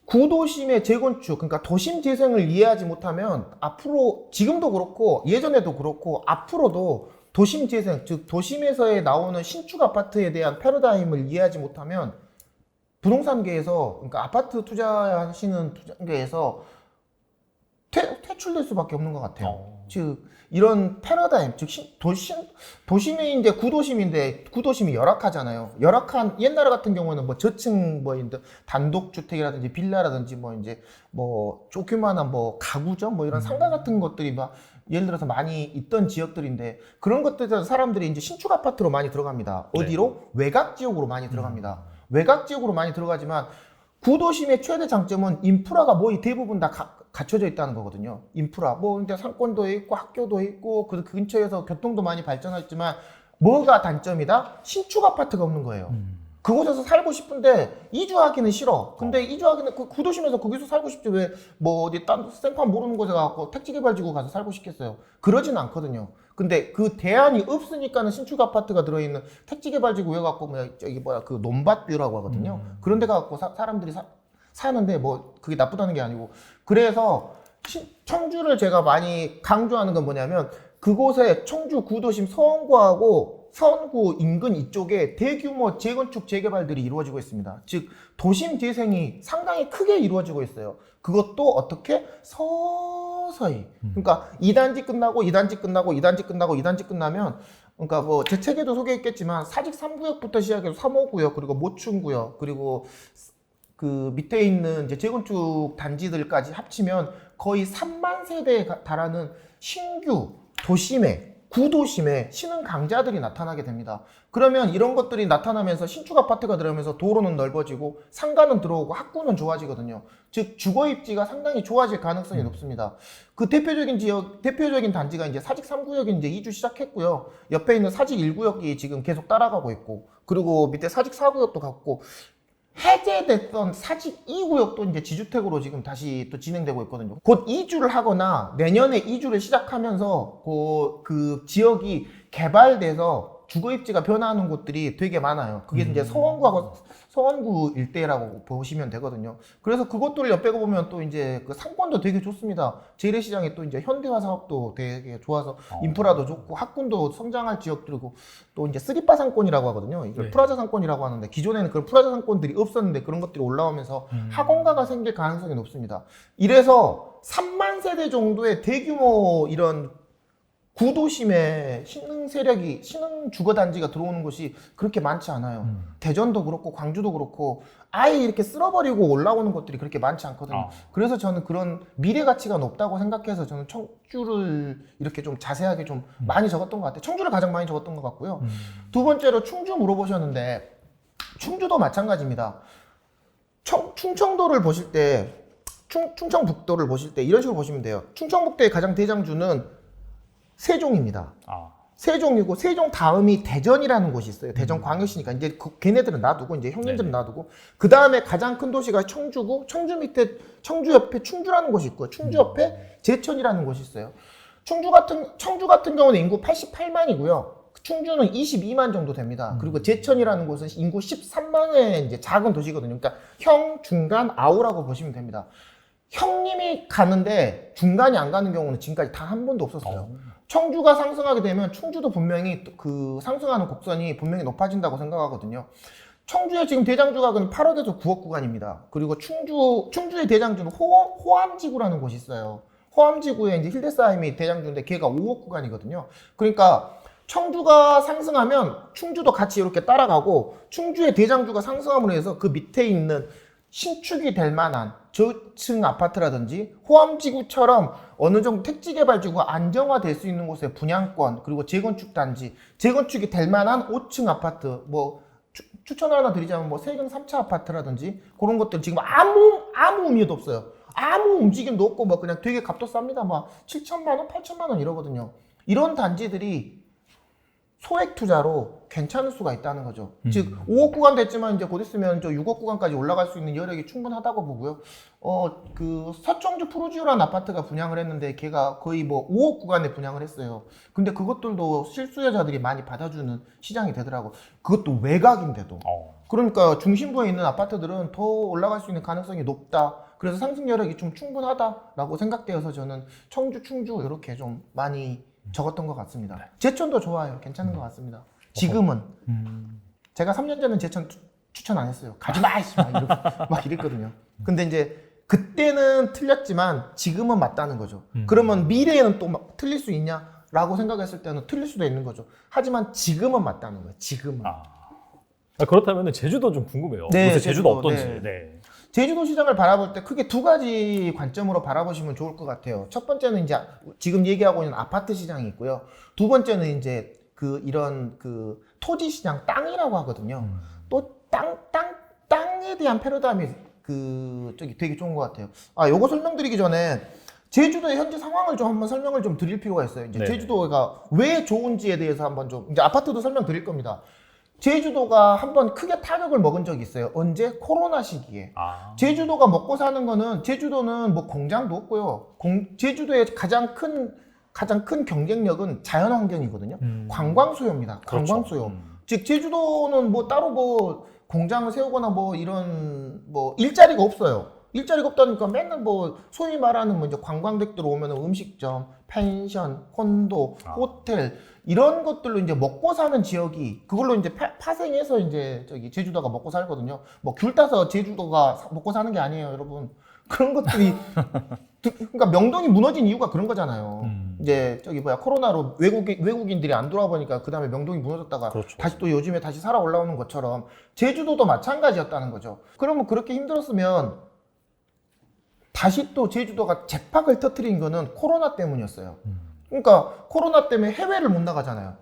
구도심의 재건축, 그러니까 도심 재생을 이해하지 못하면 앞으로 지금도 그렇고 예전에도 그렇고 앞으로도 도심 재생, 즉 도심에서의 나오는 신축 아파트에 대한 패러다임을 이해하지 못하면 부동산계에서 그러니까 아파트 투자하시는 투자계에서 퇴출될 수밖에 없는 것 같아요. 즉 이런 패러다임, 즉 도심이 이제 구도심인데 구도심이 열악하잖아요. 열악한 옛날 같은 경우는 뭐 저층 뭐 단독 주택이라든지 빌라라든지 뭐 이제 뭐 조그마한 뭐 가구죠, 뭐 이런 상가 같은 것들이 막 예를 들어서 많이 있던 지역들인데 그런 것들에서 사람들이 이제 신축 아파트로 많이 들어갑니다. 어디로? 외곽 지역으로 많이 들어갑니다. 외곽 지역으로 많이 들어가지만 구도심의 최대 장점은 인프라가 거의 대부분 다 갖춰져 있다는 거거든요. 인프라, 뭐 근데 상권도 있고 학교도 있고 그 근처에서 교통도 많이 발전했지만 뭐가 단점이다? 신축 아파트가 없는 거예요. 그곳에서 살고 싶은데 이주하기는 싫어. 근데 이주하기는 그 구도심에서 거기서 살고 싶지 왜 뭐 어디 딴 생판 모르는 곳에 가고 택지개발지구 가서 살고 싶겠어요. 그러진 않거든요. 근데 그 대안이 없으니까는 신축 아파트가 들어있는 택지개발지구에 갖고 그 논밭뷰라고 하거든요. 그런 데 가갖고 사람들이 사는데 뭐 그게 나쁘다는 게 아니고 그래서 청주를 제가 많이 강조하는 건 뭐냐면 그곳에 청주 구도심 서원구 인근 이쪽에 대규모 재건축 재개발들이 이루어지고 있습니다. 즉 도심 재생이 상당히 크게 이루어지고 있어요. 그것도 어떻게 서서히 그러니까 2단지 끝나고 2단지 끝나고 2단지 끝나고 2단지 끝나면 그러니까 뭐 제 책에도 소개했겠지만 사직 3구역부터 시작해서 3호구역 그리고 모충구역 그리고 그 밑에 있는 이제 재건축 단지들까지 합치면 거의 3만 세대에 달하는 신규 구도심에 신흥 강자들이 나타나게 됩니다. 그러면 이런 것들이 나타나면서 신축 아파트가 들어오면서 도로는 넓어지고 상가는 들어오고 학구는 좋아지거든요. 즉 주거 입지가 상당히 좋아질 가능성이 높습니다. 그 대표적인 단지가 이제 사직 3구역이 이제 이주 시작했고요. 옆에 있는 사직 1구역이 지금 계속 따라가고 있고, 그리고 밑에 사직 4구역도 갔고, 해제됐던 사직 2구역도 이제 지주택으로 지금 다시 또 진행되고 있거든요. 곧 이주를 하거나 내년에 이주를 시작하면서 그 지역이 개발돼서 주거입지가 변화하는 곳들이 되게 많아요. 그게 이제 서원구 일대라고 보시면 되거든요. 그래서 그것들을 옆에 보면 또 이제 그 상권도 되게 좋습니다. 재래시장에 또 이제 현대화 사업도 되게 좋아서 인프라도 좋고 학군도 성장할 지역들이고 또 이제 쓰리빠 상권이라고 하거든요. 이걸 네. 프라자 상권이라고 하는데 기존에는 그런 프라자 상권들이 없었는데 그런 것들이 올라오면서 학원가가 생길 가능성이 높습니다. 이래서 3만 세대 정도의 대규모 이런 구도심에 신흥 세력이, 신흥 주거단지가 들어오는 곳이 그렇게 많지 않아요. 대전도 그렇고 광주도 그렇고 아예 이렇게 쓸어버리고 올라오는 것들이 그렇게 많지 않거든요. 그래서 저는 그런 미래 가치가 높다고 생각해서 저는 청주를 이렇게 좀 자세하게 좀 많이 적었던 것 같아요. 청주를 가장 많이 적었던 것 같고요. 두 번째로 충주 물어보셨는데 충주도 마찬가지입니다. 충청도를 보실 때 충청북도를 보실 때 이런 식으로 보시면 돼요. 충청북도의 가장 대장주는 세종입니다. 세종이고 세종 다음이 대전이라는 곳이 있어요. 대전광역시니까 이제 걔네들은 놔두고 이제 형님들은 놔두고 그 다음에 가장 큰 도시가 청주고 청주 밑에 청주 옆에 충주라는 곳이 있고요. 충주 옆에 제천이라는 곳이 있어요. 청주 같은 경우는 인구 88만이고요. 충주는 22만 정도 됩니다. 그리고 제천이라는 곳은 인구 13만의 이제 작은 도시거든요. 그러니까 형, 중간, 아우라고 보시면 됩니다. 형님이 가는데 중간이 안 가는 경우는 지금까지 단 한 번도 없었어요. 청주가 상승하게 되면 충주도 분명히 그 상승하는 곡선이 분명히 높아진다고 생각하거든요. 청주의 지금 대장주가 8억에서 9억 구간입니다. 그리고 충주의 대장주는 호암지구라는 곳이 있어요. 호암지구에 이제 힐데스하임이 대장주인데 걔가 5억 구간이거든요. 그러니까 청주가 상승하면 충주도 같이 이렇게 따라가고 충주의 대장주가 상승함으로 해서 그 밑에 있는 신축이 될 만한 저층 아파트라든지 호암지구처럼 어느 정도 택지개발지구가 안정화될 수 있는 곳에 분양권 그리고 재건축 단지, 재건축이 될 만한 5층 아파트 뭐 추천을 하나 드리자면 뭐 세금 3차 아파트라든지 그런 것들 지금 아무 의미도 없어요. 아무 움직임도 없고 뭐 그냥 되게 값도 쌉니다. 뭐 7천만 원, 8천만 원 이러거든요. 이런 단지들이 소액 투자로 괜찮을 수가 있다는 거죠. 즉 5억 구간 됐지만 이제 곧 있으면 저 6억 구간까지 올라갈 수 있는 여력이 충분하다고 보고요. 그 서청주 푸르지오라는 아파트가 분양을 했는데 걔가 거의 뭐 5억 구간에 분양을 했어요. 근데 그것들도 실수요자들이 많이 받아주는 시장이 되더라고. 그것도 외곽인데도. 그러니까 중심부에 있는 아파트들은 더 올라갈 수 있는 가능성이 높다. 그래서 상승 여력이 좀 충분하다라고 생각되어서 저는 청주, 충주 이렇게 좀 많이 적었던 것 같습니다. 제천도 좋아요. 괜찮은 것 같습니다. 지금은 제가 3년 전엔 제천 추천 안 했어요. 가지 마! 막 이랬거든요. 근데 이제 그때는 틀렸지만 지금은 맞다는 거죠. 그러면 미래에는 또 막 틀릴 수 있냐라고 생각했을 때는 틀릴 수도 있는 거죠. 하지만 지금은 맞다는 거예요. 지금은. 그렇다면 제주도 좀 궁금해요. 네, 요새 제주도 어떤지. 네. 네. 제주도 시장을 바라볼 때 크게 두 가지 관점으로 바라보시면 좋을 것 같아요. 첫 번째는 이제 지금 얘기하고 있는 아파트 시장이 있고요. 두 번째는 이제 이런 토지 시장, 땅이라고 하거든요. 또 땅에 대한 패러다임이 되게 좋은 것 같아요. 요거 설명드리기 전에 제주도의 현재 상황을 좀 한번 설명을 좀 드릴 필요가 있어요. 이제 제주도가 왜 좋은지에 대해서 한번 좀 이제 아파트도 설명드릴 겁니다. 제주도가 한번 크게 타격을 먹은 적이 있어요. 언제? 코로나 시기에. 제주도가 먹고 사는 거는 제주도는 뭐 공장도 없고요. 제주도의 가장 큰 경쟁력은 자연환경이거든요. 관광 수요입니다. 관광 수요. 즉 제주도는 뭐 따로 뭐 공장을 세우거나 뭐 이런 뭐 일자리가 없어요. 일자리가 없다니까 맨날 뭐 소위 말하는 뭐 이제 관광객들 오면 음식점, 펜션, 콘도, 호텔 이런 것들로 이제 먹고 사는 지역이 그걸로 이제 파생해서 이제 제주도가 먹고 살거든요. 뭐 귤 따서 제주도가 먹고 사는 게 아니에요, 여러분. 그런 것들이 그러니까 명동이 무너진 이유가 그런 거잖아요. 이제 코로나로 외국인들이 안 돌아와 보니까 그 다음에 명동이 무너졌다가 그렇죠. 다시 또 요즘에 다시 살아 올라오는 것처럼 제주도도 마찬가지였다는 거죠. 그러면 그렇게 힘들었으면 다시 또 제주도가 재팍을 터뜨린 거는 코로나 때문이었어요. 그러니까 코로나 때문에 해외를 못 나가잖아요.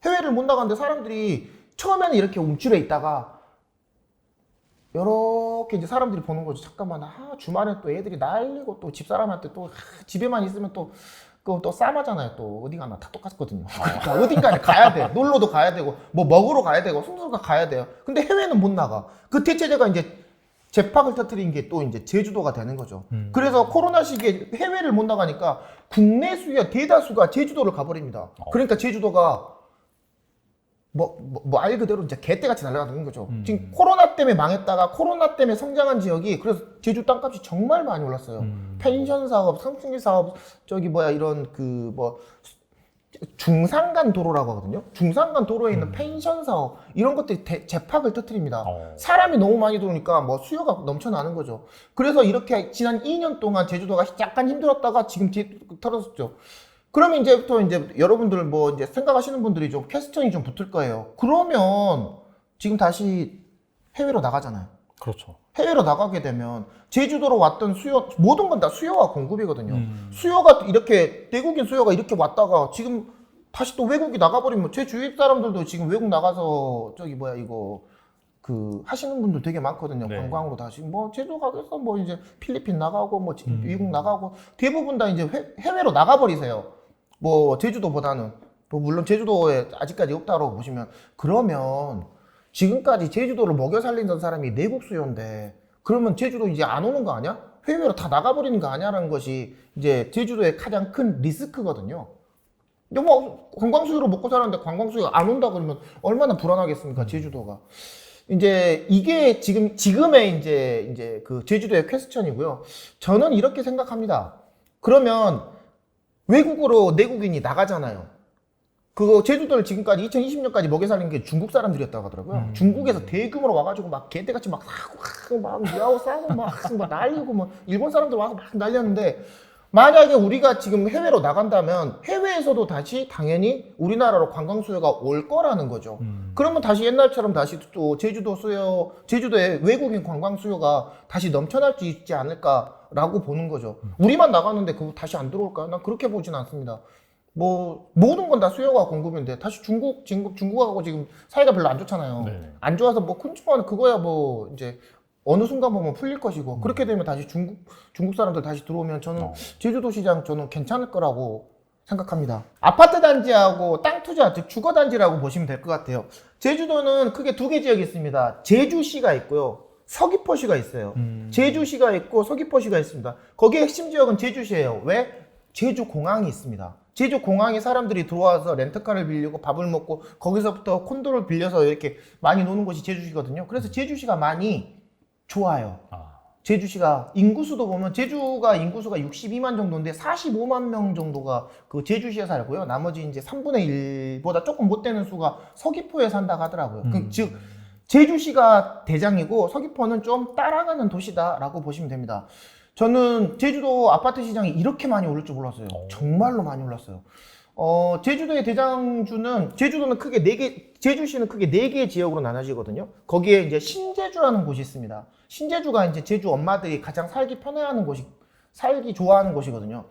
해외를 못 나가는데 사람들이 처음에는 이렇게 움츠려 있다가 이렇게 이제 사람들이 보는 거죠. 잠깐만, 주말에 또 애들이 날리고 또 집사람한테 또 집에만 있으면 또 싸마잖아요. 또 어디 가나 다 똑같거든요. 그러니까 어딘가에 가야 돼. 놀러도 가야 되고 뭐 먹으러 가야 되고 순서가 가야 돼요. 근데 해외는 못 나가. 그 대체제가 이제 재팍을 터뜨린 게 또 이제 제주도가 되는 거죠. 그래서 코로나 시기에 해외를 못 나가니까 국내 수요 대다수가 제주도를 가버립니다. 그러니까 제주도가 말 그대로 이제 개떼같이 날아가는 거죠. 지금 코로나 때문에 망했다가 코로나 때문에 성장한 지역이 그래서 제주 땅값이 정말 많이 올랐어요. 펜션 사업, 상승기 사업, 이런 중산간 도로라고 하거든요. 중산간 도로에 있는 펜션 사업 이런 것들이 재팍을 터뜨립니다. 사람이 너무 많이 들어오니까 뭐 수요가 넘쳐나는 거죠. 그래서 이렇게 지난 2년 동안 제주도가 약간 힘들었다가 지금 털었었죠. 그러면 이제부터 이제 여러분들 뭐 이제 생각하시는 분들이 좀 퀘스천이 좀 붙을 거예요. 그러면 지금 다시 해외로 나가잖아요. 그렇죠. 해외로 나가게 되면 제주도로 왔던 수요, 모든 건 다 수요와 공급이거든요. 수요가 이렇게, 내국인 수요가 이렇게 왔다가 지금 다시 또 외국이 나가버리면 제 주위 사람들도 지금 외국 나가서 저기 뭐야 이거 그 하시는 분들 되게 많거든요. 네. 관광으로 다시 뭐 제주 가겠어 뭐 이제 필리핀 나가고 뭐 미국 나가고 대부분 다 이제 해외로 나가버리세요. 뭐 제주도보다는 뭐 물론 제주도에 아직까지 없다고 보시면 그러면 지금까지 제주도를 먹여 살리던 사람이 내국 수요인데 그러면 제주도 이제 안 오는 거 아니야? 해외로 다 나가버리는 거 아니야라는 것이 이제 제주도의 가장 큰 리스크거든요. 근데 뭐 관광 수요로 먹고 살았는데 관광 수요가 안 온다 그러면 얼마나 불안하겠습니까, 제주도가. 이제 이게 지금의 이제 그 제주도의 퀘스천이고요. 저는 이렇게 생각합니다. 그러면 외국으로 내국인이 나가잖아요. 그거 제주도를 지금까지 2020년까지 먹여 살린 게 중국 사람들이었다고 하더라고요. 중국에서 대규모로 와가지고 막 개떼같이 막 사고 막 미아오 싸고 막 날리고 뭐 일본 사람들 와서 막 날렸는데 만약에 우리가 지금 해외로 나간다면 해외에서도 다시 당연히 우리나라로 관광 수요가 올 거라는 거죠. 그러면 다시 옛날처럼 다시 또 제주도의 외국인 관광 수요가 다시 넘쳐날 수 있지 않을까라고 보는 거죠. 우리만 나가는데 그거 다시 안 들어올까요? 난 그렇게 보진 않습니다. 뭐 모든 건 다 수요가 공급인데 다시 중국하고 지금 사이가 별로 안 좋잖아요. 네. 안 좋아서 뭐 큰 그거야 뭐 이제 어느 순간 보면 풀릴 것이고 그렇게 되면 다시 중국 사람들 다시 들어오면 저는 제주도 시장 저는 괜찮을 거라고 생각합니다. 아파트 단지하고 땅 투자, 즉 주거 단지라고 보시면 될 것 같아요. 제주도는 크게 두 개 지역이 있습니다. 제주시가 있고요. 서귀포시가 있어요. 제주시가 있고 서귀포시가 있습니다. 거기에 핵심 지역은 제주시예요. 왜? 제주공항이 있습니다. 제주공항에 사람들이 들어와서 렌터카를 빌리고 밥을 먹고 거기서부터 콘도를 빌려서 이렇게 많이 노는 곳이 제주시거든요. 그래서 제주시가 많이 좋아요. 제주시가 인구수도 보면 제주가 인구수가 62만 정도인데 45만 명 정도가 그 제주시에 살고요. 나머지 이제 3분의 1보다 조금 못 되는 수가 서귀포에 산다고 하더라고요. 즉 제주시가 대장이고 서귀포는 좀 따라가는 도시다라고 보시면 됩니다. 저는 제주도 아파트 시장이 이렇게 많이 오를 줄 몰랐어요. 정말로 많이 올랐어요. 제주도의 대장주는, 제주도는 크게 제주시는 크게 4개의 지역으로 나눠지거든요. 거기에 이제 신제주라는 곳이 있습니다. 신제주가 이제 제주 엄마들이 가장 살기 편해하는 곳이, 살기 좋아하는 곳이거든요.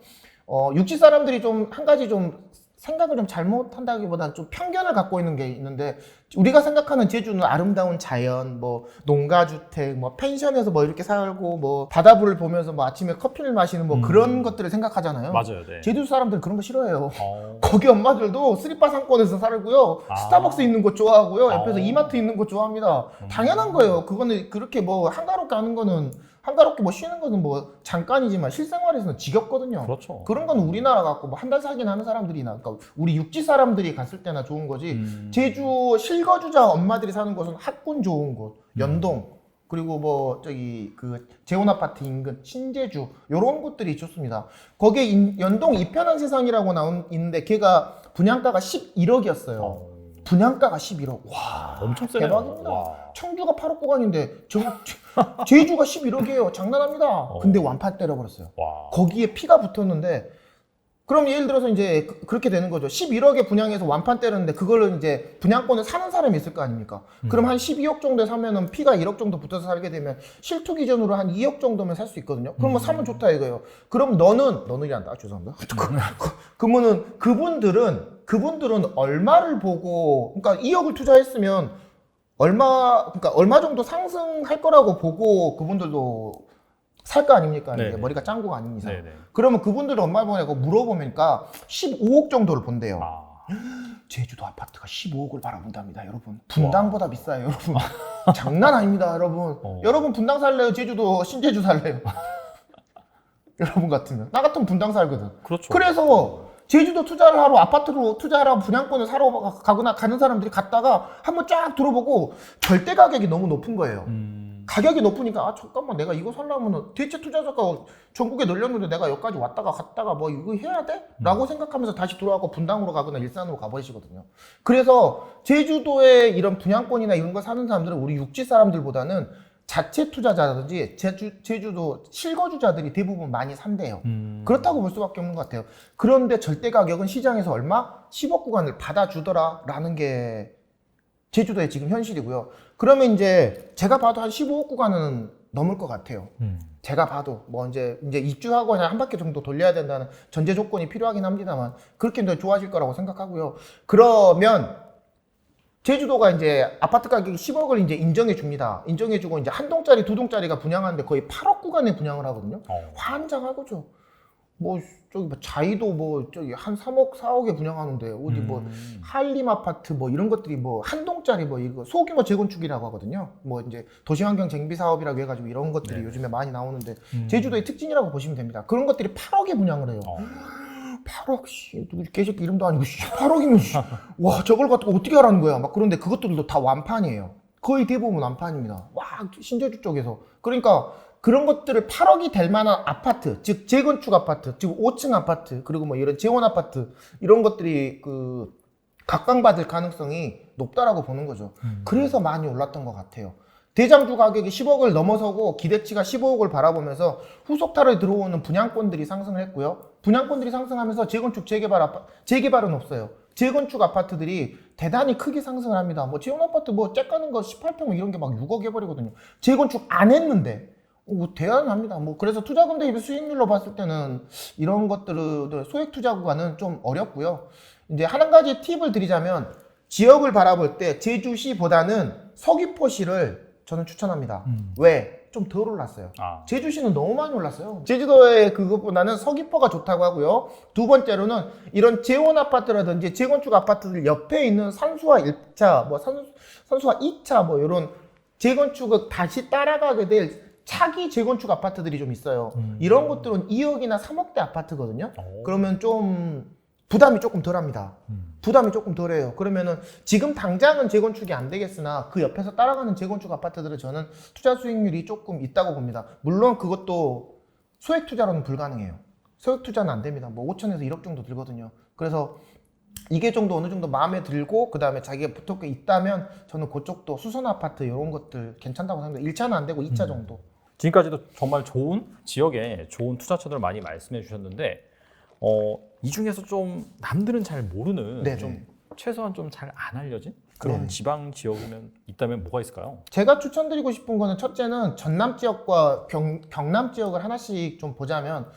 육지 사람들이 좀, 한 가지 좀 생각을 좀 잘못한다기보다는 좀 편견을 갖고 있는 게 있는데, 우리가 생각하는 제주는 아름다운 자연, 뭐 농가주택, 뭐 펜션에서 뭐 이렇게 살고, 뭐 바다불을 보면서 뭐 아침에 커피를 마시는 뭐 그런 것들을 생각하잖아요. 맞아요. 네. 제주 사람들은 그런 거 싫어해요. 거기 엄마들도 스리파 상권에서 살고요, 스타벅스 있는 곳 좋아하고요, 옆에서 이마트 있는 곳 좋아합니다. 당연한 거예요. 그거는 그렇게 뭐 한가롭게 하는 거는, 한가롭게 뭐 쉬는 거는 뭐 잠깐이지만 실생활에서는 지겹거든요. 그렇죠. 그런 건 우리나라 갖고 뭐 한 달 살긴 하는 사람들이나, 그러니까 우리 육지 사람들이 갔을 때나 좋은 거지. 제주 실거주자 엄마들이 사는 곳은 학군 좋은 곳, 연동, 그리고 뭐 저기 그 재혼 아파트 인근 신제주 요런 곳들이 좋습니다. 거기에 연동 이편한 세상이라고 있는데 걔가 분양가가 11억이었어요. 분양가가 11억. 와, 엄청 세네요. 대박입니다. 와. 청주가 8억 구간인데 제주가 11억이에요. 장난합니다. 근데 완판 때려버렸어요. 와. 거기에 피가 붙었는데, 그럼 예를 들어서 이제 그렇게 되는 거죠. 11억에 분양해서 완판 때렸는데 그걸로 이제 분양권을 사는 사람이 있을 거 아닙니까? 그럼 한 12억 정도에 사면은 피가 1억 정도 붙어서 살게 되면 실투 기준으로 한 2억 정도면 살 수 있거든요. 그럼 뭐 사면 좋다 이거예요. 그럼 너는이란다. 죄송합니다. 그러면은 그분들은 얼마를 보고, 그러니까 2억을 투자했으면 그러니까 얼마 정도 상승할 거라고 보고 그분들도 살 거 아닙니까? 이제 머리가 짠 거 아닌 이상. 네네. 그러면 그분들은 얼마 보냐고 물어보니까 15억 정도를 본대요. 아. 제주도 아파트가 15억을 바라본답니다, 여러분. 분당보다 비싸요, 여러분. 장난 아닙니다, 여러분. 여러분 분당 살래요? 제주도 신제주 살래요? 여러분 같으면. 나 같으면 분당 살거든. 그렇죠. 그래서 제주도 투자를 하러, 아파트로 투자하러 분양권을 사러 가는 사람들이 갔다가 한번 쫙 들어보고 절대 가격이 너무 높은 거예요. 가격이 높으니까 잠깐만, 내가 이거 살려면 대체 투자자가 전국에 널렸는데 내가 여기까지 왔다가 갔다가 뭐 이거 해야 돼? 라고 생각하면서 다시 돌아가고 분당으로 가거나 일산으로 가버리시거든요. 그래서 제주도에 이런 분양권이나 이런 거 사는 사람들은 우리 육지 사람들보다는 자체 투자자라든지 제주도 실거주자들이 대부분 많이 산대요. 그렇다고 볼 수밖에 없는 것 같아요. 그런데 절대 가격은 시장에서 얼마? 10억 구간을 받아주더라라는 게 제주도의 지금 현실이고요. 그러면 이제 제가 봐도 한 15억 구간은 넘을 것 같아요. 제가 봐도 뭐 이제 입주하고 그냥 한 바퀴 정도 돌려야 된다는 전제 조건이 필요하긴 합니다만 그렇게 더 좋아질 거라고 생각하고요. 그러면 제주도가 이제 아파트 가격이 10억을 이제 인정해 줍니다. 인정해 주고 이제 한 동짜리, 두 동짜리가 분양하는데 거의 8억 구간에 분양을 하거든요. 환장하고죠. 뭐 저기 뭐 자이도 뭐 저기 한 3억, 4억에 분양하는데 어디 뭐 한림 아파트 뭐 이런 것들이 뭐 한 동짜리 뭐 이거 소규모 재건축이라고 하거든요. 뭐 이제 도시환경 정비 사업이라고 해가지고 이런 것들이 요즘에 많이 나오는데 제주도의 특징이라고 보시면 됩니다. 그런 것들이 8억에 분양을 해요. 8억, 씨, 누구 개새끼 이름도 아니고, 8억이면, 와, 저걸 갖고 어떻게 하라는 거야. 막 그런데 그것들도 다 완판이에요. 거의 대부분 완판입니다. 와, 신제주 쪽에서. 그러니까 그런 것들을 8억이 될 만한 아파트, 즉, 재건축 아파트, 즉, 5층 아파트, 그리고 뭐 이런 재원 아파트, 이런 것들이 각광받을 가능성이 높다라고 보는 거죠. 그래서 많이 올랐던 것 같아요. 대장주 가격이 10억을 넘어서고 기대치가 15억을 바라보면서 후속타를 들어오는 분양권들이 상승을 했고요. 분양권들이 상승하면서 재건축, 재개발은 없어요. 재건축 아파트들이 대단히 크게 상승을 합니다. 뭐 재원 아파트 뭐 째까는 거 18평 이런 게 막 6억 해버리거든요. 재건축 안 했는데. 대단합니다. 뭐 그래서 투자금 대비 수익률로 봤을 때는 이런 것들을 소액 투자 구간은 좀 어렵고요. 이제 한 가지 팁을 드리자면 지역을 바라볼 때 제주시보다는 서귀포시를 저는 추천합니다. 왜? 좀 덜 올랐어요. 제주시는 너무 많이 올랐어요. 제주도의 그것보다는 서귀포가 좋다고 하고요. 두 번째로는 이런 재원 아파트라든지 재건축 아파트들 옆에 있는 산수화 1차, 뭐 산수화 2차 뭐 이런 재건축을 다시 따라가게 될 차기 재건축 아파트들이 좀 있어요. 이런 것들은 2억이나 3억대 아파트거든요. 그러면 좀 부담이 조금 덜합니다. 부담이 조금 덜해요. 그러면은 지금 당장은 재건축이 안 되겠으나 그 옆에서 따라가는 재건축 아파트들은 저는 투자 수익률이 조금 있다고 봅니다. 물론 그것도 소액 투자로는 불가능해요. 소액 투자는 안 됩니다. 뭐 5천에서 1억 정도 들거든요. 그래서 이게 정도 어느 정도 마음에 들고 그 다음에 자기가 붙었게 있다면 저는 그쪽도 수선 아파트 이런 것들 괜찮다고 생각합니다. 1차는 안 되고 2차 정도. 지금까지도 정말 좋은 지역에 좋은 투자처들 많이 말씀해 주셨는데 이 중에서 좀 남들은 잘 모르는 네네. 좀 최소한 좀 잘 안 알려진 그런 네. 지방 지역이면 있다면 뭐가 있을까요? 제가 추천드리고 싶은 거는 첫째는 전남 지역과 경남 지역을 하나씩 좀 보자면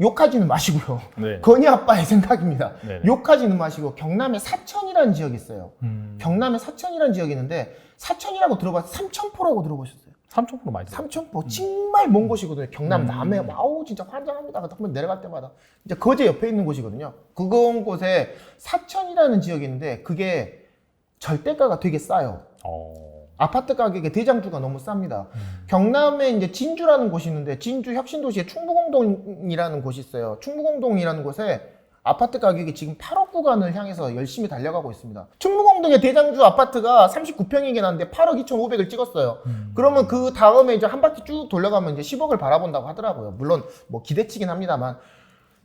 욕하지는 마시고요. 네. 건희 아빠의 생각입니다. 네네. 욕하지는 마시고 경남에 사천이라는 지역이 있어요. 경남에 사천이라는 지역이 있는데 사천이라고 들어봤어요. 삼천포라고 들어보셨어요? 삼천포로 많이 들어요. 삼천포 정말 먼 곳이거든요. 경남 남해 아우 진짜 환장합니다. 한번 내려갈 때마다 이제 거제 옆에 있는 곳이거든요. 그런 곳에 사천이라는 지역이 있는데 그게 절대가가 되게 싸요. 아파트 가격의 대장주가 너무 쌉니다. 경남에 이제 진주라는 곳이 있는데 진주 혁신도시에 충무공동이라는 곳이 있어요. 충무공동이라는 곳에 아파트 가격이 지금 8억 구간을 향해서 열심히 달려가고 있습니다. 충무공동의 대장주 아파트가 39평이긴 한데 8억 2,500을 찍었어요. 그러면 그 다음에 이제 한 바퀴 쭉 돌려가면 이제 10억을 바라본다고 하더라고요. 물론 뭐 기대치긴 합니다만.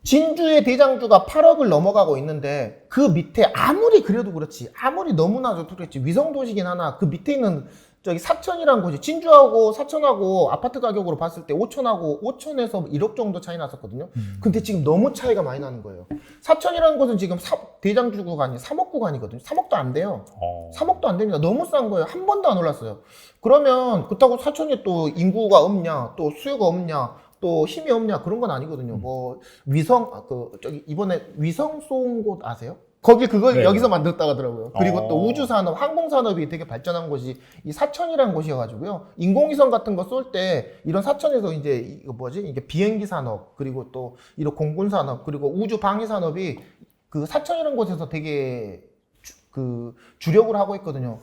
진주의 대장주가 8억을 넘어가고 있는데 그 밑에 아무리 그래도 그렇지 아무리 너무나도 그렇지 위성도시긴 하나 그 밑에 있는 저기 사천이라는 곳이 진주하고 사천하고 아파트 가격으로 봤을 때 5천에서 1억 정도 차이 났었거든요. 근데 지금 너무 차이가 많이 나는 거예요. 사천이라는 곳은 지금 대장주 구간이 3억 구간이거든요. 3억도 안 돼요. 3억도 안 됩니다. 너무 싼 거예요. 한 번도 안 올랐어요. 그러면 그렇다고 사천에 또 인구가 없냐 또 수요가 없냐 또 힘이 없냐 그런 건 아니거든요. 뭐 저기 이번에 위성 쏜 곳 아세요? 거기 그걸 네. 여기서 만들었다고 하더라고요. 그리고 또 우주산업, 항공산업이 되게 발전한 곳이 이 사천이라는 곳이어가지고요. 인공위성 같은 거 쏠 때 이런 사천에서 이제 이게 비행기 산업 그리고 또 이런 공군 산업 그리고 우주 방위 산업이 그 사천이라는 곳에서 되게 주력을 하고 있거든요.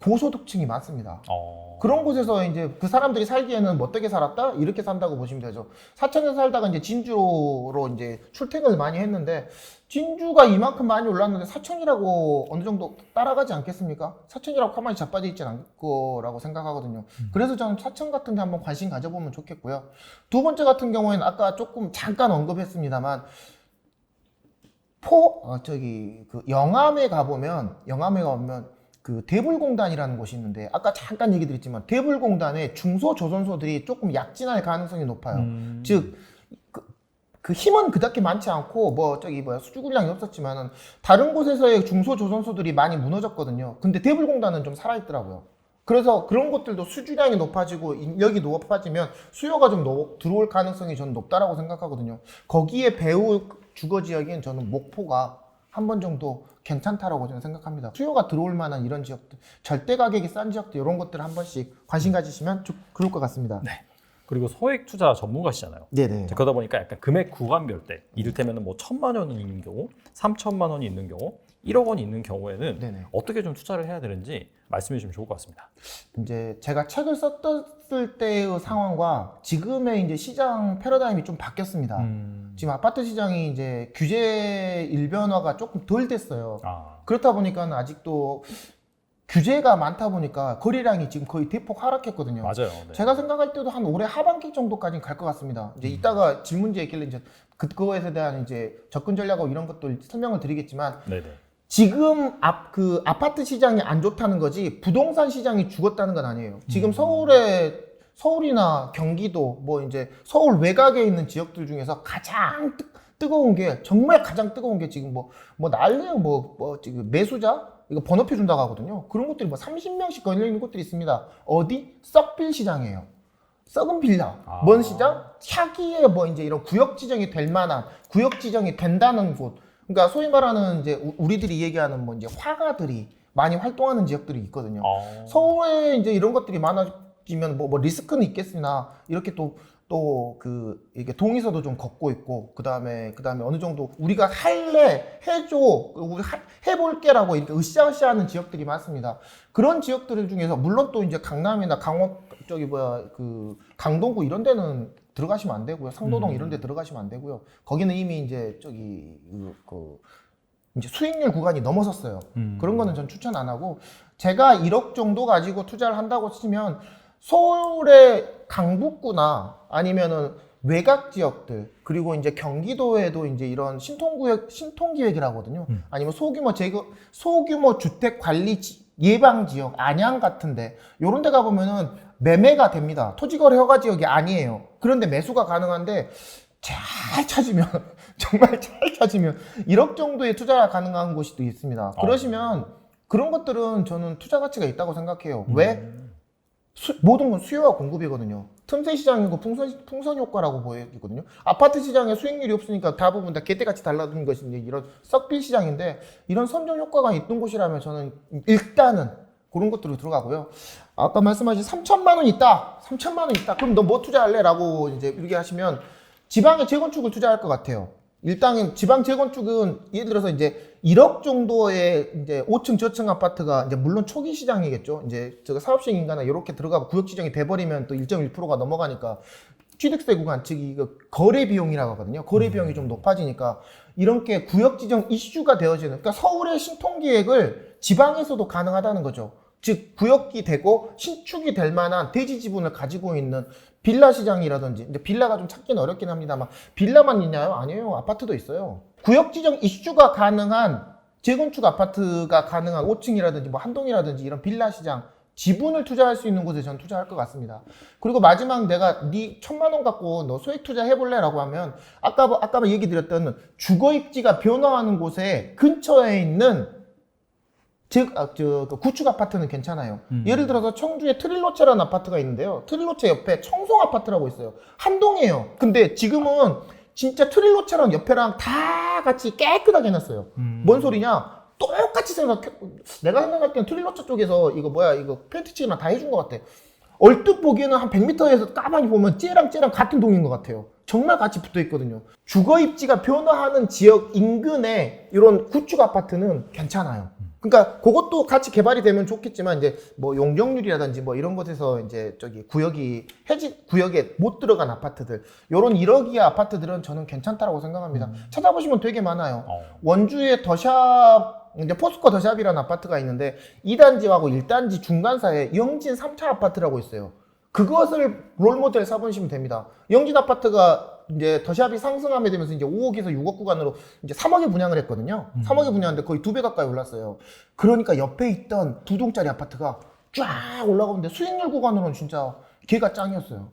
고소득층이 많습니다. 그런 곳에서 이제 그 사람들이 살기에는 뭐 어떻게 살았다? 이렇게 산다고 보시면 되죠. 사천에서 살다가 이제 진주로 이제 출퇴근을 많이 했는데 진주가 이만큼 많이 올랐는데 사천이라고 어느 정도 따라가지 않겠습니까? 사천이라고 가만히 자빠져 있지 않을 거라고 생각하거든요. 그래서 저는 사천 같은 데 한번 관심 가져보면 좋겠고요. 두 번째 같은 경우에는 아까 조금 잠깐 언급했습니다만 영암에 가보면 그 대불공단이라는 곳이 있는데 아까 잠깐 얘기 드렸지만 대불공단의 중소조선소들이 조금 약진할 가능성이 높아요. 즉 그 힘은 그닥게 많지 않고 뭐 저기 뭐야 수주군량이 없었지만은 다른 곳에서의 중소조선소들이 많이 무너졌거든요. 근데 대불공단은 좀 살아있더라고요. 그래서 그런 것들도 수주량이 높아지고 인력이 높아지면 수요가 좀 들어올 가능성이 저는 높다라고 생각하거든요. 거기에 배후 주거 지역인 저는 목포가 한 번 정도 괜찮다라고 저는 생각합니다. 수요가 들어올 만한 이런 지역들, 절대 가격이 싼 지역들 이런 것들 한 번씩 관심 가지시면 좀 그럴 것 같습니다. 네. 그리고 소액 투자 전문가시잖아요. 네네. 그러다 보니까 약간 금액 구간별대 이를테면 뭐 1,000만 원이 있는 경우, 3,000만 원이 있는 경우, 1억 원이 있는 경우에는 네네. 어떻게 좀 투자를 해야 되는지 말씀해 주시면 좋을 것 같습니다. 이제 제가 책을 썼을 때의 상황과 지금의 이제 시장 패러다임이 좀 바뀌었습니다. 지금 아파트 시장이 이제 규제 일변화가 조금 덜 됐어요. 그렇다 보니까 아직도 규제가 많다 보니까 거래량이 지금 거의 대폭 하락했거든요. 맞아요. 네. 제가 생각할 때도 한 올해 하반기 정도까지는 갈 것 같습니다. 이제 이따가 질문지에 있길래 이제 그거에 대한 이제 접근 전략하고 이런 것들 설명을 드리겠지만 네네. 지금 그 아파트 시장이 안 좋다는 거지 부동산 시장이 죽었다는 건 아니에요. 지금 서울이나 경기도 뭐 이제 서울 외곽에 있는 지역들 중에서 가장 뜨거운 게 정말 가장 뜨거운 게 지금 뭐 난리예요. 뭐 지금 매수자 이거 번호표 준다고 하거든요. 그런 것들이 뭐 30명씩 걸려 있는 곳들이 있습니다. 어디? 썩빌 시장이에요. 썩은 빌라. 뭔 시장? 차기에 뭐 이제 이런 구역 지정이 될 만한 구역 지정이 된다는 곳. 그러니까 소위 말하는 이제 우리들이 얘기하는 뭐 이제 화가들이 많이 활동하는 지역들이 있거든요. 서울에 이제 이런 것들이 많아지면 뭐 리스크는 있겠으나 이렇게 또 이게 동의서도 좀 걷고 있고 그다음에 어느 정도 우리가 할래 해줘 우리 해볼게라고 이렇게 으쌰으쌰하는 지역들이 많습니다. 그런 지역들 중에서 물론 또 이제 강남이나 강원 그 강동구 이런 데는 들어가시면 안 되고요. 상도동 이런 데 들어가시면 안 되고요. 거기는 이미 이제 이제 수익률 구간이 넘어섰어요. 그런 거는 전 추천 안 하고 제가 1억 정도 가지고 투자를 한다고 치면 서울의 강북구나 아니면은 외곽 지역들 그리고 이제 경기도에도 이제 이런 신통기획이라고 하거든요. 아니면 소규모 주택 관리 예방 지역 안양 같은데 요런 데 가보면은 매매가 됩니다. 토지거래 허가 지역이 아니에요. 그런데 매수가 가능한데 잘 찾으면 정말 잘 찾으면 1억 정도의 투자가 가능한 곳이 있습니다. 그러시면 그런 것들은 저는 투자 가치가 있다고 생각해요. 왜? 모든 건 수요와 공급이거든요. 틈새 시장이고 풍선 효과라고 보여지거든요. 아파트 시장에 수익률이 없으니까 대부분 다 개떼같이 달라드는 것이 이제 이런 썩빌 시장인데 이런 선전 효과가 있던 곳이라면 저는 일단은 그런 것들로 들어가고요. 아까 말씀하신 3,000만 원 있다. 3,000만 원 있다. 그럼 너 뭐 투자할래? 라고 이제 이렇게 하시면 지방의 재건축을 투자할 것 같아요. 일단 지방 재건축은 예를 들어서 이제 1억 정도의 이제 5층 저층 아파트가 이제 물론 초기 시장이겠죠. 이제 저거 사업식 인가나 이렇게 들어가고 구역 지정이 돼버리면 또 1.1%가 넘어가니까 취득세 구간 즉 이거 거래 비용이라고 하거든요. 거래 비용이 좀 높아지니까 이런 게 구역 지정 이슈가 되어지는 그러니까 서울의 신통기획을 지방에서도 가능하다는 거죠. 즉 구역이 되고 신축이 될 만한 대지 지분을 가지고 있는 빌라 시장이라든지 이제 빌라가 좀 찾기는 어렵긴 합니다만 빌라만 있나요? 아니에요. 아파트도 있어요. 구역 지정 이슈가 가능한 재건축 아파트가 가능한 5층이라든지 뭐 한동이라든지 이런 빌라 시장 지분을 투자할 수 있는 곳에 전 투자할 것 같습니다. 그리고 마지막 내가 네 1,000만 원 갖고 너 소액 투자 해볼래? 라고 하면 아까 얘기 드렸던 주거 입지가 변화하는 곳에 근처에 있는 구축 아파트는 괜찮아요. 예를 들어서 청주에 트릴로체라는 아파트가 있는데요. 트릴로체 옆에 청송 아파트라고 있어요. 한 동이에요. 근데 지금은 진짜 트릴로체랑 옆에랑 다 같이 깨끗하게 해놨어요. 뭔 소리냐? 똑같이 내가 생각할 때는 트릴로체 쪽에서 이거 페인트 칠이랑 다 해준 것 같아. 얼뜻 보기에는 한 100m에서 까만히 보면 쟤랑 같은 동인 것 같아요. 정말 같이 붙어 있거든요. 주거 입지가 변화하는 지역 인근에 이런 구축 아파트는 괜찮아요. 그러니까 그것도 같이 개발이 되면 좋겠지만 이제 뭐 용적률이라든지 뭐 이런 곳에서 이제 구역에 못 들어간 아파트들 요런 1억 이하 아파트들은 저는 괜찮다라고 생각합니다. 찾아보시면 되게 많아요. 원주에 더샵 이제 포스코 더샵이라는 아파트가 있는데 2단지하고 1단지 중간 사이에 영진 3차 아파트라고 있어요. 그것을 롤모델 삼으시면 됩니다. 영진 아파트가 이제 더샵이 상승하게 되면서 이제 5억에서 6억 구간으로 이제 3억에 분양을 했거든요. 3억에 분양했는데 거의 2배 가까이 올랐어요. 그러니까 옆에 있던 2동짜리 아파트가 쫙 올라가는데 수익률 구간으로는 진짜 걔가 짱이었어요.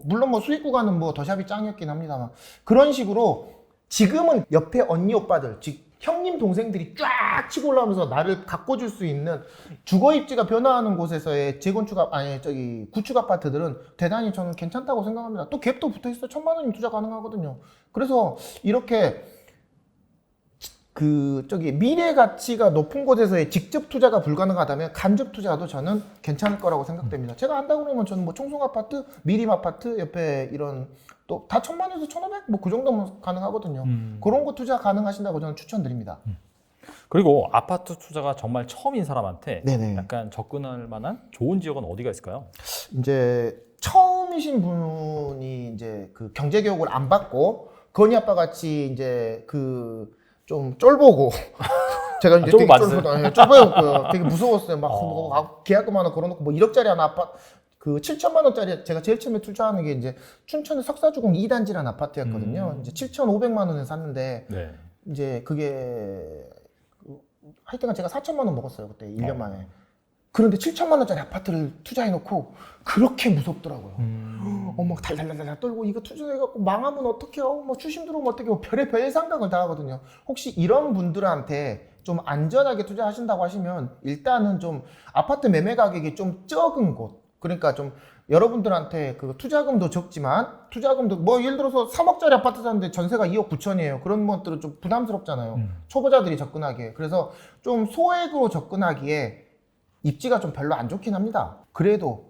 물론 뭐 수익 구간은 뭐 더샵이 짱이었긴 합니다만 그런 식으로 지금은 옆에 언니 오빠들 즉 형님 동생들이 쫙 치고 올라오면서 나를 가꿔줄 수 있는 주거 입지가 변화하는 곳에서의 구축 아파트들은 대단히 저는 괜찮다고 생각합니다. 또 갭도 붙어 있어 1,000만 원이면 투자 가능하거든요. 그래서 이렇게 미래 가치가 높은 곳에서의 직접 투자가 불가능하다면 간접 투자도 저는 괜찮을 거라고 생각됩니다. 제가 한다고 그러면 저는 뭐 청송 아파트, 미림 아파트 옆에 이런 또 다 1,000만 원에서 1,500 뭐 그 정도면 가능하거든요. 그런 거 투자 가능하신다고 저는 추천드립니다. 그리고 아파트 투자가 정말 처음인 사람한테 네네. 약간 접근할 만한 좋은 지역은 어디가 있을까요? 이제 처음이신 분이 이제 그 경제 교육을 안 받고 건희 아빠 같이 이제 좀 쫄보고 제가 이제 쫄보 되게 맞으세요? 쫄보였고요. 되게 무서웠어요. 막 계약금 하나 걸어놓고 뭐 1억짜리 하나 아파트 7천만 원짜리 제가 제일 처음에 투자하는 게 이제 춘천의 석사주공 2단지라는 아파트였거든요. 이제 7,500만 원에 샀는데 네. 이제 그게 하여튼간 제가 4천만 원 먹었어요. 그때 1년 만에. 그런데 7천만 원짜리 아파트를 투자해놓고 그렇게 무섭더라고요. 막 달달달달 떨고 이거 투자해갖고 망하면 어떡해요? 뭐 추심 들어오면 어떡해요? 별의 생각을 다 하거든요. 혹시 이런 분들한테 좀 안전하게 투자하신다고 하시면 일단은 좀 아파트 매매 가격이 좀 적은 곳, 그러니까 좀 여러분들한테 그 투자금도 적지만 투자금도 뭐 예를 들어서 3억짜리 아파트 사는데 전세가 2억 9천이에요. 그런 것들은 좀 부담스럽잖아요. 초보자들이 접근하기에. 그래서 좀 소액으로 접근하기에 입지가 좀 별로 안 좋긴 합니다. 그래도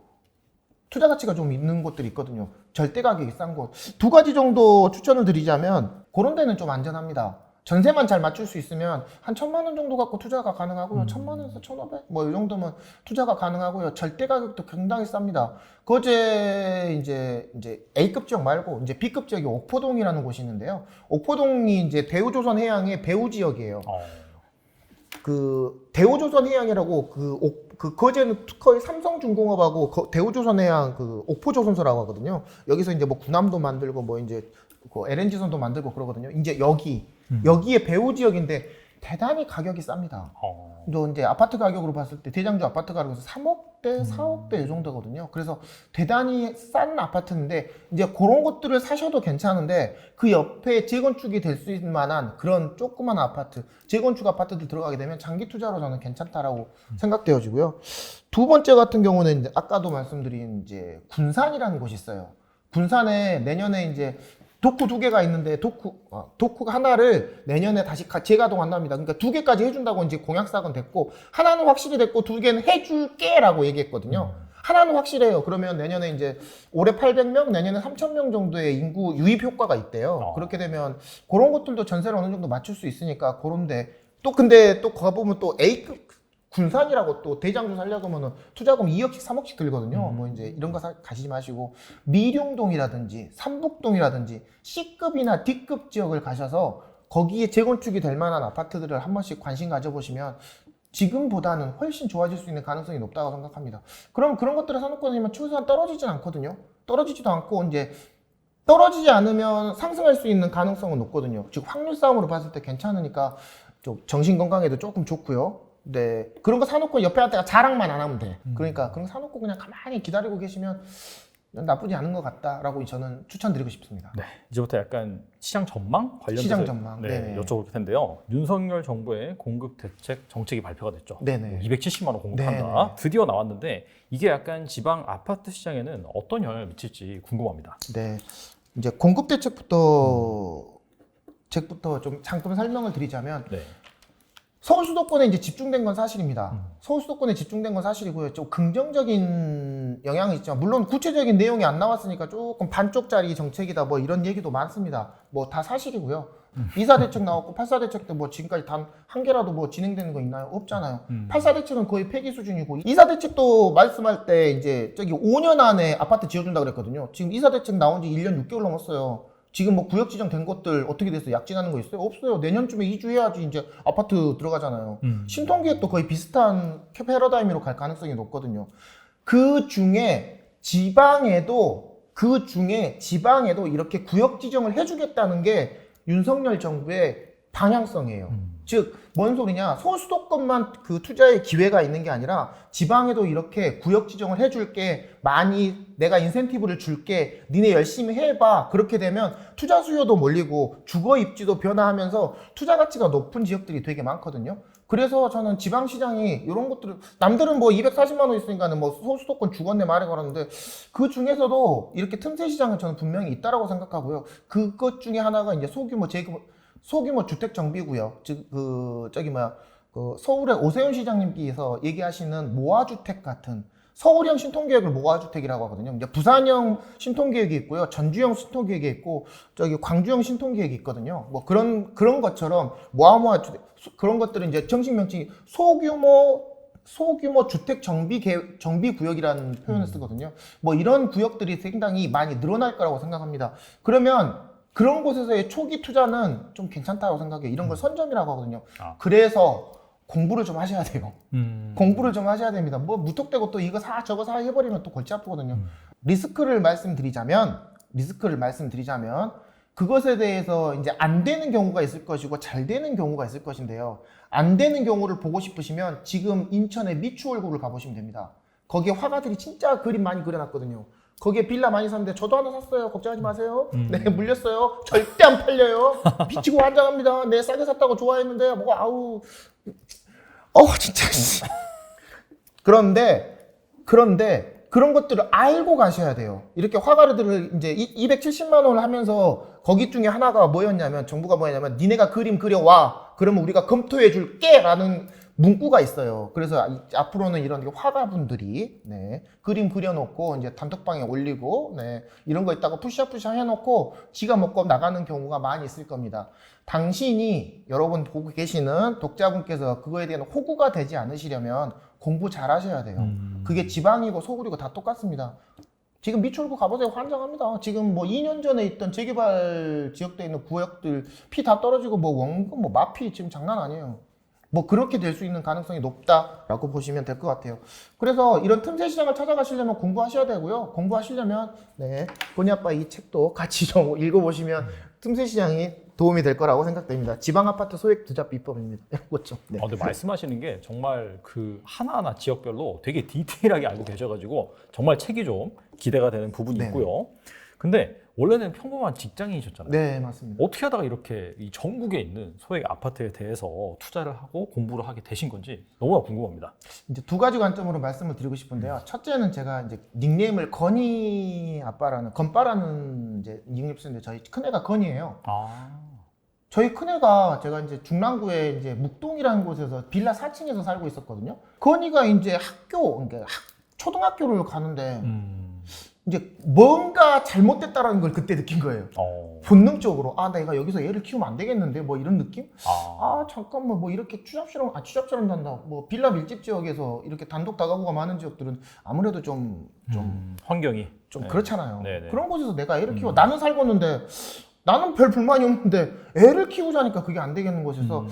투자 가치가 좀 있는 곳들이 있거든요. 절대 가격이 싼 곳. 2가지 정도 추천을 드리자면 그런 데는 좀 안전합니다. 전세만 잘 맞출 수 있으면 한 1,000만 원 정도 갖고 투자가 가능하고요. 1,000만 원에서 1,500? 뭐 이 정도면 투자가 가능하고요. 절대 가격도 굉장히 쌉니다. 그제 이제 A급 지역 말고 이제 B급 지역이 옥포동이라는 곳이 있는데요. 옥포동이 이제 대우조선 해양의 배후 지역이에요. 그 대우조선해양이라고 거제는 거의 삼성중공업하고 대우조선해양 옥포조선소라고 하거든요. 여기서 이제 뭐 군함도 만들고 뭐 이제 LNG선도 만들고 그러거든요. 이제 여기에 배후 지역인데 대단히 가격이 쌉니다. 또 이제 아파트 가격으로 봤을 때 대장주 아파트 가격에서 3억대, 4억대 이 정도거든요. 그래서 대단히 싼 아파트인데 이제 그런 것들을 사셔도 괜찮은데 그 옆에 재건축이 될 수 있는 만한 그런 조그만 아파트, 재건축 아파트들 들어가게 되면 장기 투자로 저는 괜찮다라고 생각되어지고요. 두 번째 같은 경우는 이제 아까도 말씀드린 이제 군산이라는 곳이 있어요. 군산에 내년에 이제 도쿠 2개가 있는데 도쿠 하나를 내년에 다시 재가동한답니다. 그러니까 2개까지 해준다고 이제 공약삭은 됐고 하나는 확실히 됐고 2개는 해줄게라고 얘기했거든요. 하나는 확실해요. 그러면 내년에 이제 올해 800명, 내년에 3,000명 정도의 인구 유입 효과가 있대요. 그렇게 되면 그런 것들도 전세를 어느 정도 맞출 수 있으니까 그런데 근데 또 가보면 또 A급 군산이라고 또 대장주 살려고 하면은 투자금 2억씩 3억씩 들거든요. 뭐 이제 이런 거 가시지 마시고 미룡동이라든지 삼북동이라든지 C급이나 D급 지역을 가셔서 거기에 재건축이 될 만한 아파트들을 한 번씩 관심 가져보시면 지금보다는 훨씬 좋아질 수 있는 가능성이 높다고 생각합니다. 그럼 그런 것들을 사놓고 다니면 최소한 떨어지진 않거든요. 떨어지지도 않고 이제 떨어지지 않으면 상승할 수 있는 가능성은 높거든요. 즉 확률 싸움으로 봤을 때 괜찮으니까 좀 정신 건강에도 조금 좋고요. 네, 그런 거 사놓고 옆에 한테가 자랑만 안 하면 돼. 그러니까 그런 거 사놓고 그냥 가만히 기다리고 계시면 나쁘지 않은 것 같다라고 저는 추천드리고 싶습니다. 네, 이제부터 약간 시장 전망 관련해서 시장 전망. 여쭤볼 텐데요. 윤석열 정부의 공급 대책 정책이 발표가 됐죠. 네네. 270만 원 공급한다. 네네. 드디어 나왔는데 이게 약간 지방 아파트 시장에는 어떤 영향을 미칠지 궁금합니다. 네, 이제 공급 대책부터 좀 잠깐 설명을 드리자면. 네. 서울 수도권에 이제 집중된 건 사실입니다. 서울 수도권에 집중된 건 사실이고요. 좀 긍정적인 영향이 있지만 물론 구체적인 내용이 안 나왔으니까 조금 반쪽짜리 정책이다 뭐 이런 얘기도 많습니다. 뭐 다 사실이고요. 2사 대책 나왔고 8사 대책도 뭐 지금까지 단 한 개라도 뭐 진행되는 거 있나요? 없잖아요. 8사 대책은 거의 폐기 수준이고 2사 대책도 말씀할 때 이제 5년 안에 아파트 지어준다 그랬거든요. 지금 2사 대책 나온 지 1년 6개월 넘었어요. 지금 뭐 구역 지정된 것들 어떻게 됐어요? 약진하는 거 있어요? 없어요. 내년쯤에 이주해야지 이제 아파트 들어가잖아요. 신통기획도 거의 비슷한 패러다임으로 갈 가능성이 높거든요. 그 중에 지방에도 그 중에 지방에도 이렇게 구역 지정을 해주겠다는 게 윤석열 정부의 방향성이에요. 즉, 뭔 소리냐? 소수도권만 그 투자의 기회가 있는 게 아니라 지방에도 이렇게 구역 지정을 해줄게, 많이 내가 인센티브를 줄게, 니네 열심히 해봐. 그렇게 되면 투자 수요도 몰리고 주거 입지도 변화하면서 투자 가치가 높은 지역들이 되게 많거든요. 그래서 저는 지방시장이 이런 것들을, 남들은 뭐 240만 원 있으니까는 뭐 소수도권 주거내 말에 걸었는데 그 중에서도 이렇게 틈새 시장은 저는 분명히 있다라고 생각하고요. 그것 중에 하나가 이제 소규모 주택 정비구역, 즉 그 서울의 오세훈 시장님께서 얘기하시는 모아주택 같은, 서울형 신통계획을 모아주택이라고 하거든요. 이제 부산형 신통계획이 있고요, 전주형 신통계획이 있고, 광주형 신통계획이 있거든요. 뭐 그런 것처럼 모아주택, 그런 것들은 이제 정식 명칭이 소규모 주택 정비 구역이라는 표현을 쓰거든요. 뭐 이런 구역들이 상당히 많이 늘어날 거라고 생각합니다. 그러면 그런 곳에서의 초기 투자는 좀 괜찮다고 생각해요. 이런 걸 선점이라고 하거든요. 그래서 공부를 좀 하셔야 돼요. 공부를 좀 하셔야 됩니다. 뭐 무턱대고 또 이거 사 저거 사 해버리면 또 골치 아프거든요. 리스크를 말씀드리자면 그것에 대해서 이제 안 되는 경우가 있을 것이고 잘 되는 경우가 있을 것인데요. 안 되는 경우를 보고 싶으시면 지금 인천의 미추홀구를 가보시면 됩니다. 거기에 화가들이 진짜 그림 많이 그려놨거든요. 거기에 빌라 많이 샀는데 저도 하나 샀어요. 걱정하지 마세요. 네, 물렸어요. 절대 안 팔려요. 미치고 환장합니다. 네, 싸게 샀다고 좋아했는데 뭐 아우 진짜. 그런데 그런 것들을 알고 가셔야 돼요. 이렇게 화가들을 이제 270만 원을 하면서 거기 중에 하나가 뭐였냐면, 정부가 뭐였냐면, 니네가 그림 그려와. 그러면 우리가 검토해 줄게. 라는 문구가 있어요. 그래서 앞으로는 이런 화가분들이, 네, 그림 그려놓고 이제 단톡방에 올리고, 네, 이런 거 있다고 푸시업 해놓고 지가 먹고 나가는 경우가 많이 있을 겁니다. 당신이, 여러분 보고 계시는 독자분께서 그거에 대한 호구가 되지 않으시려면 공부 잘 하셔야 돼요. 그게 지방이고 서울이고 다 똑같습니다. 지금 미추홀구 가보세요. 환장합니다. 지금 뭐 2년 전에 있던 재개발 지역대에 있는 구역들 피 다 떨어지고 뭐 원금, 뭐 마피 지금 장난 아니에요. 뭐 그렇게 될 수 있는 가능성이 높다라고 보시면 될 것 같아요. 그래서 이런 틈새 시장을 찾아가시려면 공부하셔야 되고요. 공부하시려면 네, 본의 아빠 이 책도 같이 좀 읽어보시면 틈새 시장이 도움이 될 거라고 생각됩니다. 지방 아파트 소액 투자 비법입니다. 이것죠. 네. 근데 말씀하시는 게 정말 그 하나하나 지역별로 되게 디테일하게 알고 계셔가지고 정말 책이 좀 기대가 되는 부분이 네. 있고요. 근데 원래는 평범한 직장인이셨잖아요. 네, 맞습니다. 어떻게 하다가 이렇게 이 전국에 있는 소액 아파트에 대해서 투자를 하고 공부를 하게 되신 건지 너무나 궁금합니다. 이제 두 가지 관점으로 말씀을 드리고 싶은데요. 첫째는 제가 이제 닉네임을 건빠라는 이제 닉네임 쓰는데, 저희 큰애가 건이에요. 저희 큰애가, 제가 이제 중랑구에 이제 묵동이라는 곳에서 빌라 4층에서 살고 있었거든요. 건이가 이제 그러니까 초등학교를 가는데 이제 뭔가 잘못됐다라는 걸 그때 느낀 거예요. 본능적으로 내가 여기서 얘를 키우면 안 되겠는데, 뭐 이런 느낌? 잠깐만, 뭐 이렇게 취업처럼 한다. 뭐 빌라 밀집 지역에서 이렇게 단독 다가구가 많은 지역들은 아무래도 좀 환경이 좀 그렇잖아요. 네네. 그런 곳에서 내가 애를 키워, 나는 살고 있는데 나는 별 불만이 없는데 애를 키우자니까 그게 안 되겠는 곳에서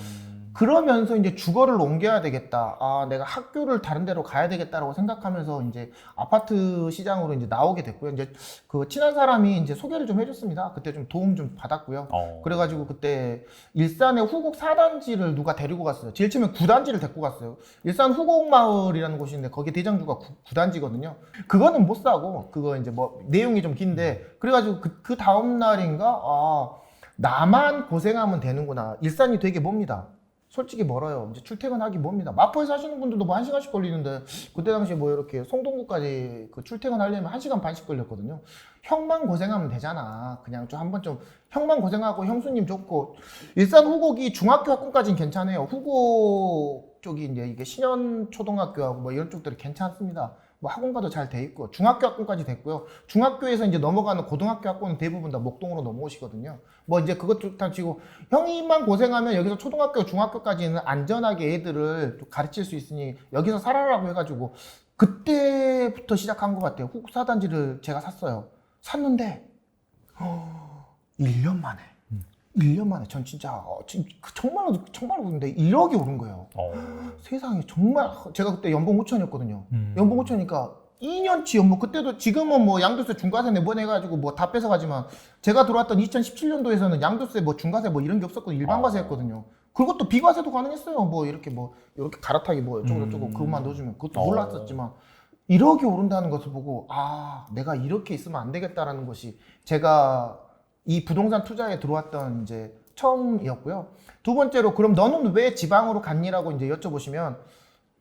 그러면서 이제 주거를 옮겨야 되겠다. 내가 학교를 다른 데로 가야 되겠다라고 생각하면서 이제 아파트 시장으로 이제 나오게 됐고요. 이제 그 친한 사람이 이제 소개를 좀 해줬습니다. 그때 좀 도움 좀 받았고요. 그래가지고 그때 일산의 후곡 4단지를 누가 데리고 갔어요. 제일 처음에 9단지를 데리고 갔어요. 일산 후곡마을이라는 곳인데 거기 대장주가 9단지거든요. 그거는 못 사고, 그거 이제 뭐 내용이 좀 긴데, 그래가지고 그 다음 날인가 나만 고생하면 되는구나. 일산이 되게 멉니다. 솔직히 멀어요. 이제 출퇴근하기 멉니다. 마포에 사시는 분들도 뭐 1시간씩 걸리는데, 그때 당시에 뭐 이렇게 송동구까지 그 출퇴근하려면 1시간 반씩 걸렸거든요. 형만 고생하면 되잖아. 그냥 좀 한번 좀 형만 고생하고 형수님 좋고. 일산 후곡이 중학교 학군까지는 괜찮아요. 후곡 쪽이 이제 이게 신현초등학교하고 뭐 이런 쪽들이 괜찮습니다. 뭐 학원가도 잘 돼 있고, 중학교 학군까지 됐고요. 중학교에서 이제 넘어가는 고등학교 학군은 대부분 다 목동으로 넘어오시거든요. 뭐 이제 그것도 다 치고, 형이만 고생하면 여기서 초등학교, 중학교까지는 안전하게 애들을 가르칠 수 있으니 여기서 살아라고 해가지고 그때부터 시작한 것 같아요. 후곡 4단지를 제가 샀어요. 샀는데 1년 만에 1년 만에 전 진짜 정말로 근데 1억이 오른 거예요. 세상에, 정말. 제가 그때 연봉 5천이었거든요. 연봉 5천이니까 2년치요. 뭐 그때도 지금은 뭐 양도세 중과세 내보내가지고 뭐 다 뺏어가지만 제가 들어왔던 2017년도에서는 양도세 뭐 중과세 뭐 이런 게 없었거든요. 일반 과세였거든요. 그것도 비과세도 가능했어요. 뭐 이렇게 갈아타기 뭐 어쩌고 그것만 넣어주면 그것도 몰랐었지만 1억이 오른다는 것을 보고 내가 이렇게 있으면 안 되겠다라는 것이 제가 이 부동산 투자에 들어왔던 이제 처음이었고요. 두 번째로 그럼 너는 왜 지방으로 갔니라고 이제 여쭤보시면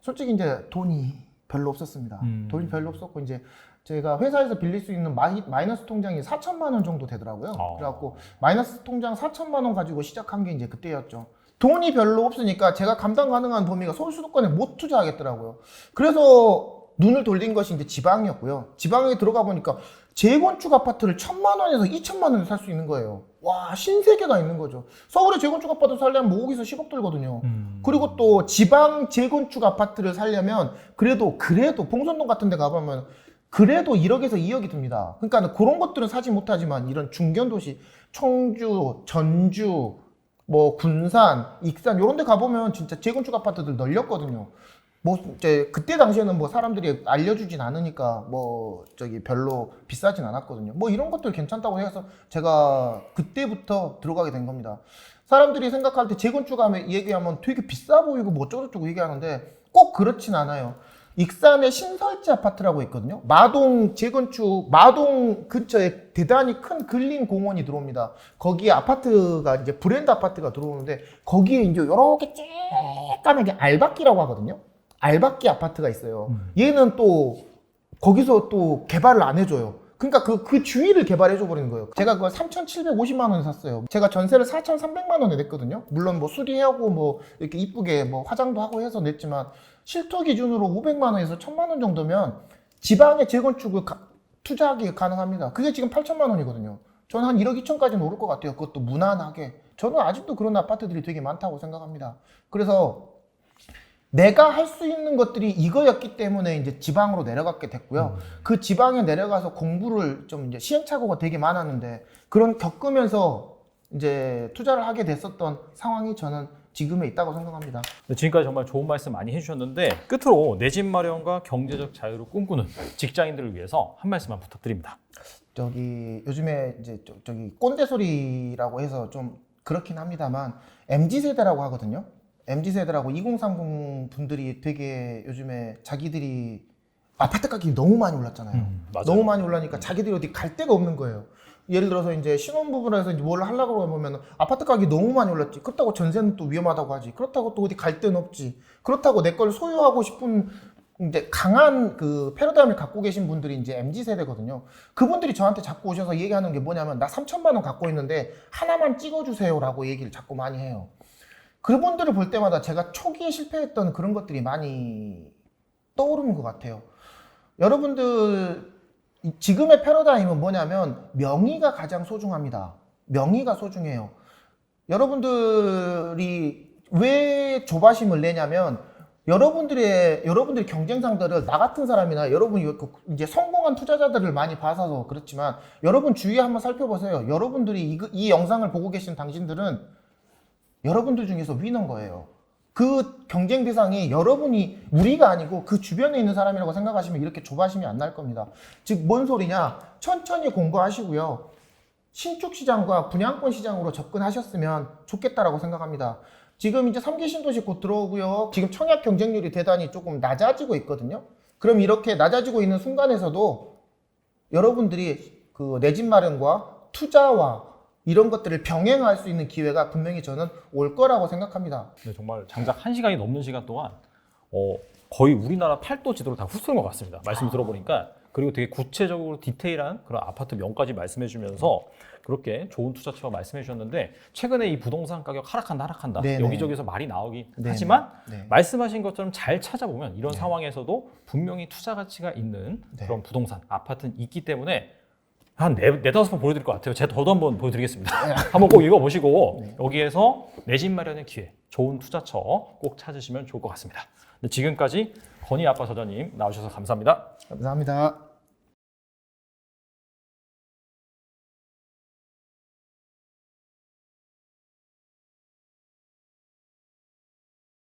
솔직히 이제 돈이 별로 없었습니다. 돈이 별로 없었고 이제 제가 회사에서 빌릴 수 있는 마이너스 통장이 4천만 원 정도 되더라고요. 그래갖고 마이너스 통장 4천만 원 가지고 시작한 게 이제 그때였죠. 돈이 별로 없으니까 제가 감당 가능한 범위가 서울수도권에 못 투자하겠더라고요. 그래서 눈을 돌린 것이 이제 지방이었고요. 지방에 들어가 보니까 재건축 아파트를 1,000만 원에서 2천만 원에 살 수 있는 거예요. 와, 신세계가 있는 거죠. 서울에 재건축 아파트 살려면 뭐 5억에서 10억 들거든요. 그리고 또 지방 재건축 아파트를 살려면 그래도 봉선동 같은 데 가보면 그래도 1억에서 2억이 듭니다. 그러니까 그런 것들은 사지 못하지만 이런 중견도시, 청주, 전주, 뭐 군산, 익산 이런 데 가보면 진짜 재건축 아파트들 널렸거든요. 뭐 이제 그때 당시에는 뭐 사람들이 알려주진 않으니까 별로 비싸진 않았거든요. 뭐 이런 것들 괜찮다고 해서 제가 그때부터 들어가게 된 겁니다. 사람들이 생각할 때 재건축 얘기하면 되게 비싸 보이고 뭐 어쩌고저쩌고 얘기하는데 꼭 그렇진 않아요. 익산에 신설지 아파트라고 있거든요. 마동 근처에 대단히 큰 근린 공원이 들어옵니다. 거기에 아파트가 이제 브랜드 아파트가 들어오는데 거기에 이제 이렇게 쬐까맣게 알박기라고 하거든요. 알박기 아파트가 있어요. 얘는 또 거기서 또 개발을 안 해줘요. 그러니까 그 주위를 개발해줘 버리는 거예요. 제가 그걸 3,750만 원에 샀어요. 제가 전세를 4,300만 원에 냈거든요. 물론 뭐 수리하고 뭐 이렇게 이쁘게 뭐 화장도 하고 해서 냈지만 실토 기준으로 500만 원에서 1,000만 원 정도면 지방에 재건축을 투자하기 가능합니다. 그게 지금 8천만 원이거든요. 저는 한 1억 2천까지는 오를 것 같아요. 그것도 무난하게. 저는 아직도 그런 아파트들이 되게 많다고 생각합니다. 그래서 내가 할 수 있는 것들이 이거였기 때문에 이제 지방으로 내려가게 됐고요. 그 지방에 내려가서 공부를 좀 이제 시행착오가 되게 많았는데 그런 겪으면서 이제 투자를 하게 됐었던 상황이 저는 지금에 있다고 생각합니다. 지금까지 정말 좋은 말씀 많이 해주셨는데 끝으로 내 집 마련과 경제적 자유를 꿈꾸는 직장인들을 위해서 한 말씀만 부탁드립니다. 요즘에 이제 꼰대 소리라고 해서 좀 그렇긴 합니다만 MZ세대라고 하거든요. MZ세대라고 2030 분들이 되게 요즘에 자기들이 아파트 가격이 너무 많이 올랐잖아요. 너무 많이 올라니까 자기들이 어디 갈 데가 없는 거예요. 예를 들어서 이제 신혼부부라서 뭘 하려고 하면 아파트 가격이 너무 많이 올랐지. 그렇다고 전세는 또 위험하다고 하지. 그렇다고 또 어디 갈 데는 없지. 그렇다고 내 걸 소유하고 싶은 이제 강한 그 패러다임을 갖고 계신 분들이 이제 MZ세대거든요. 그분들이 저한테 자꾸 오셔서 얘기하는 게 뭐냐면 나 3천만 원 갖고 있는데 하나만 찍어주세요라고 얘기를 자꾸 많이 해요. 그분들을 볼 때마다 제가 초기에 실패했던 그런 것들이 많이 떠오르는 것 같아요. 여러분들 지금의 패러다임은 뭐냐면 명의가 가장 소중합니다. 명의가 소중해요. 여러분들이 왜 조바심을 내냐면 여러분들의 경쟁 상대를 나 같은 사람이나 여러분이 이제 성공한 투자자들을 많이 봐서 그렇지만 여러분 주위에 한번 살펴보세요. 여러분들이 이 영상을 보고 계신 당신들은 여러분들 중에서 위너인 거예요. 그 경쟁 대상이 우리가 아니고 그 주변에 있는 사람이라고 생각하시면 이렇게 조바심이 안 날 겁니다. 즉, 뭔 소리냐? 천천히 공부하시고요. 신축 시장과 분양권 시장으로 접근하셨으면 좋겠다라고 생각합니다. 지금 이제 3기 신도시 곧 들어오고요. 지금 청약 경쟁률이 대단히 조금 낮아지고 있거든요. 그럼 이렇게 낮아지고 있는 순간에서도 여러분들이 그 내 집 마련과 투자와 이런 것들을 병행할 수 있는 기회가 분명히 저는 올 거라고 생각합니다. 네, 정말 장작 1시간이 넘는 시간 동안 거의 우리나라 팔도 지도를 다 훑은 것 같습니다. 말씀 들어보니까. 그리고 되게 구체적으로 디테일한 그런 아파트 명까지 말씀해 주면서 그렇게 좋은 투자처 말씀해 주셨는데 최근에 이 부동산 가격 하락한다 네네. 여기저기서 말이 나오긴 네네. 하지만 네. 말씀하신 것처럼 잘 찾아보면 이런 네. 상황에서도 분명히 투자 가치가 있는 네. 그런 부동산 아파트는 있기 때문에 한 4-5번 보여드릴 것 같아요. 제가 더도 한번 보여드리겠습니다. 한번 꼭 읽어보시고 여기에서 내 집 마련의 기회, 좋은 투자처 꼭 찾으시면 좋을 것 같습니다. 지금까지 건희 아빠 저자님 나오셔서 감사합니다. 감사합니다.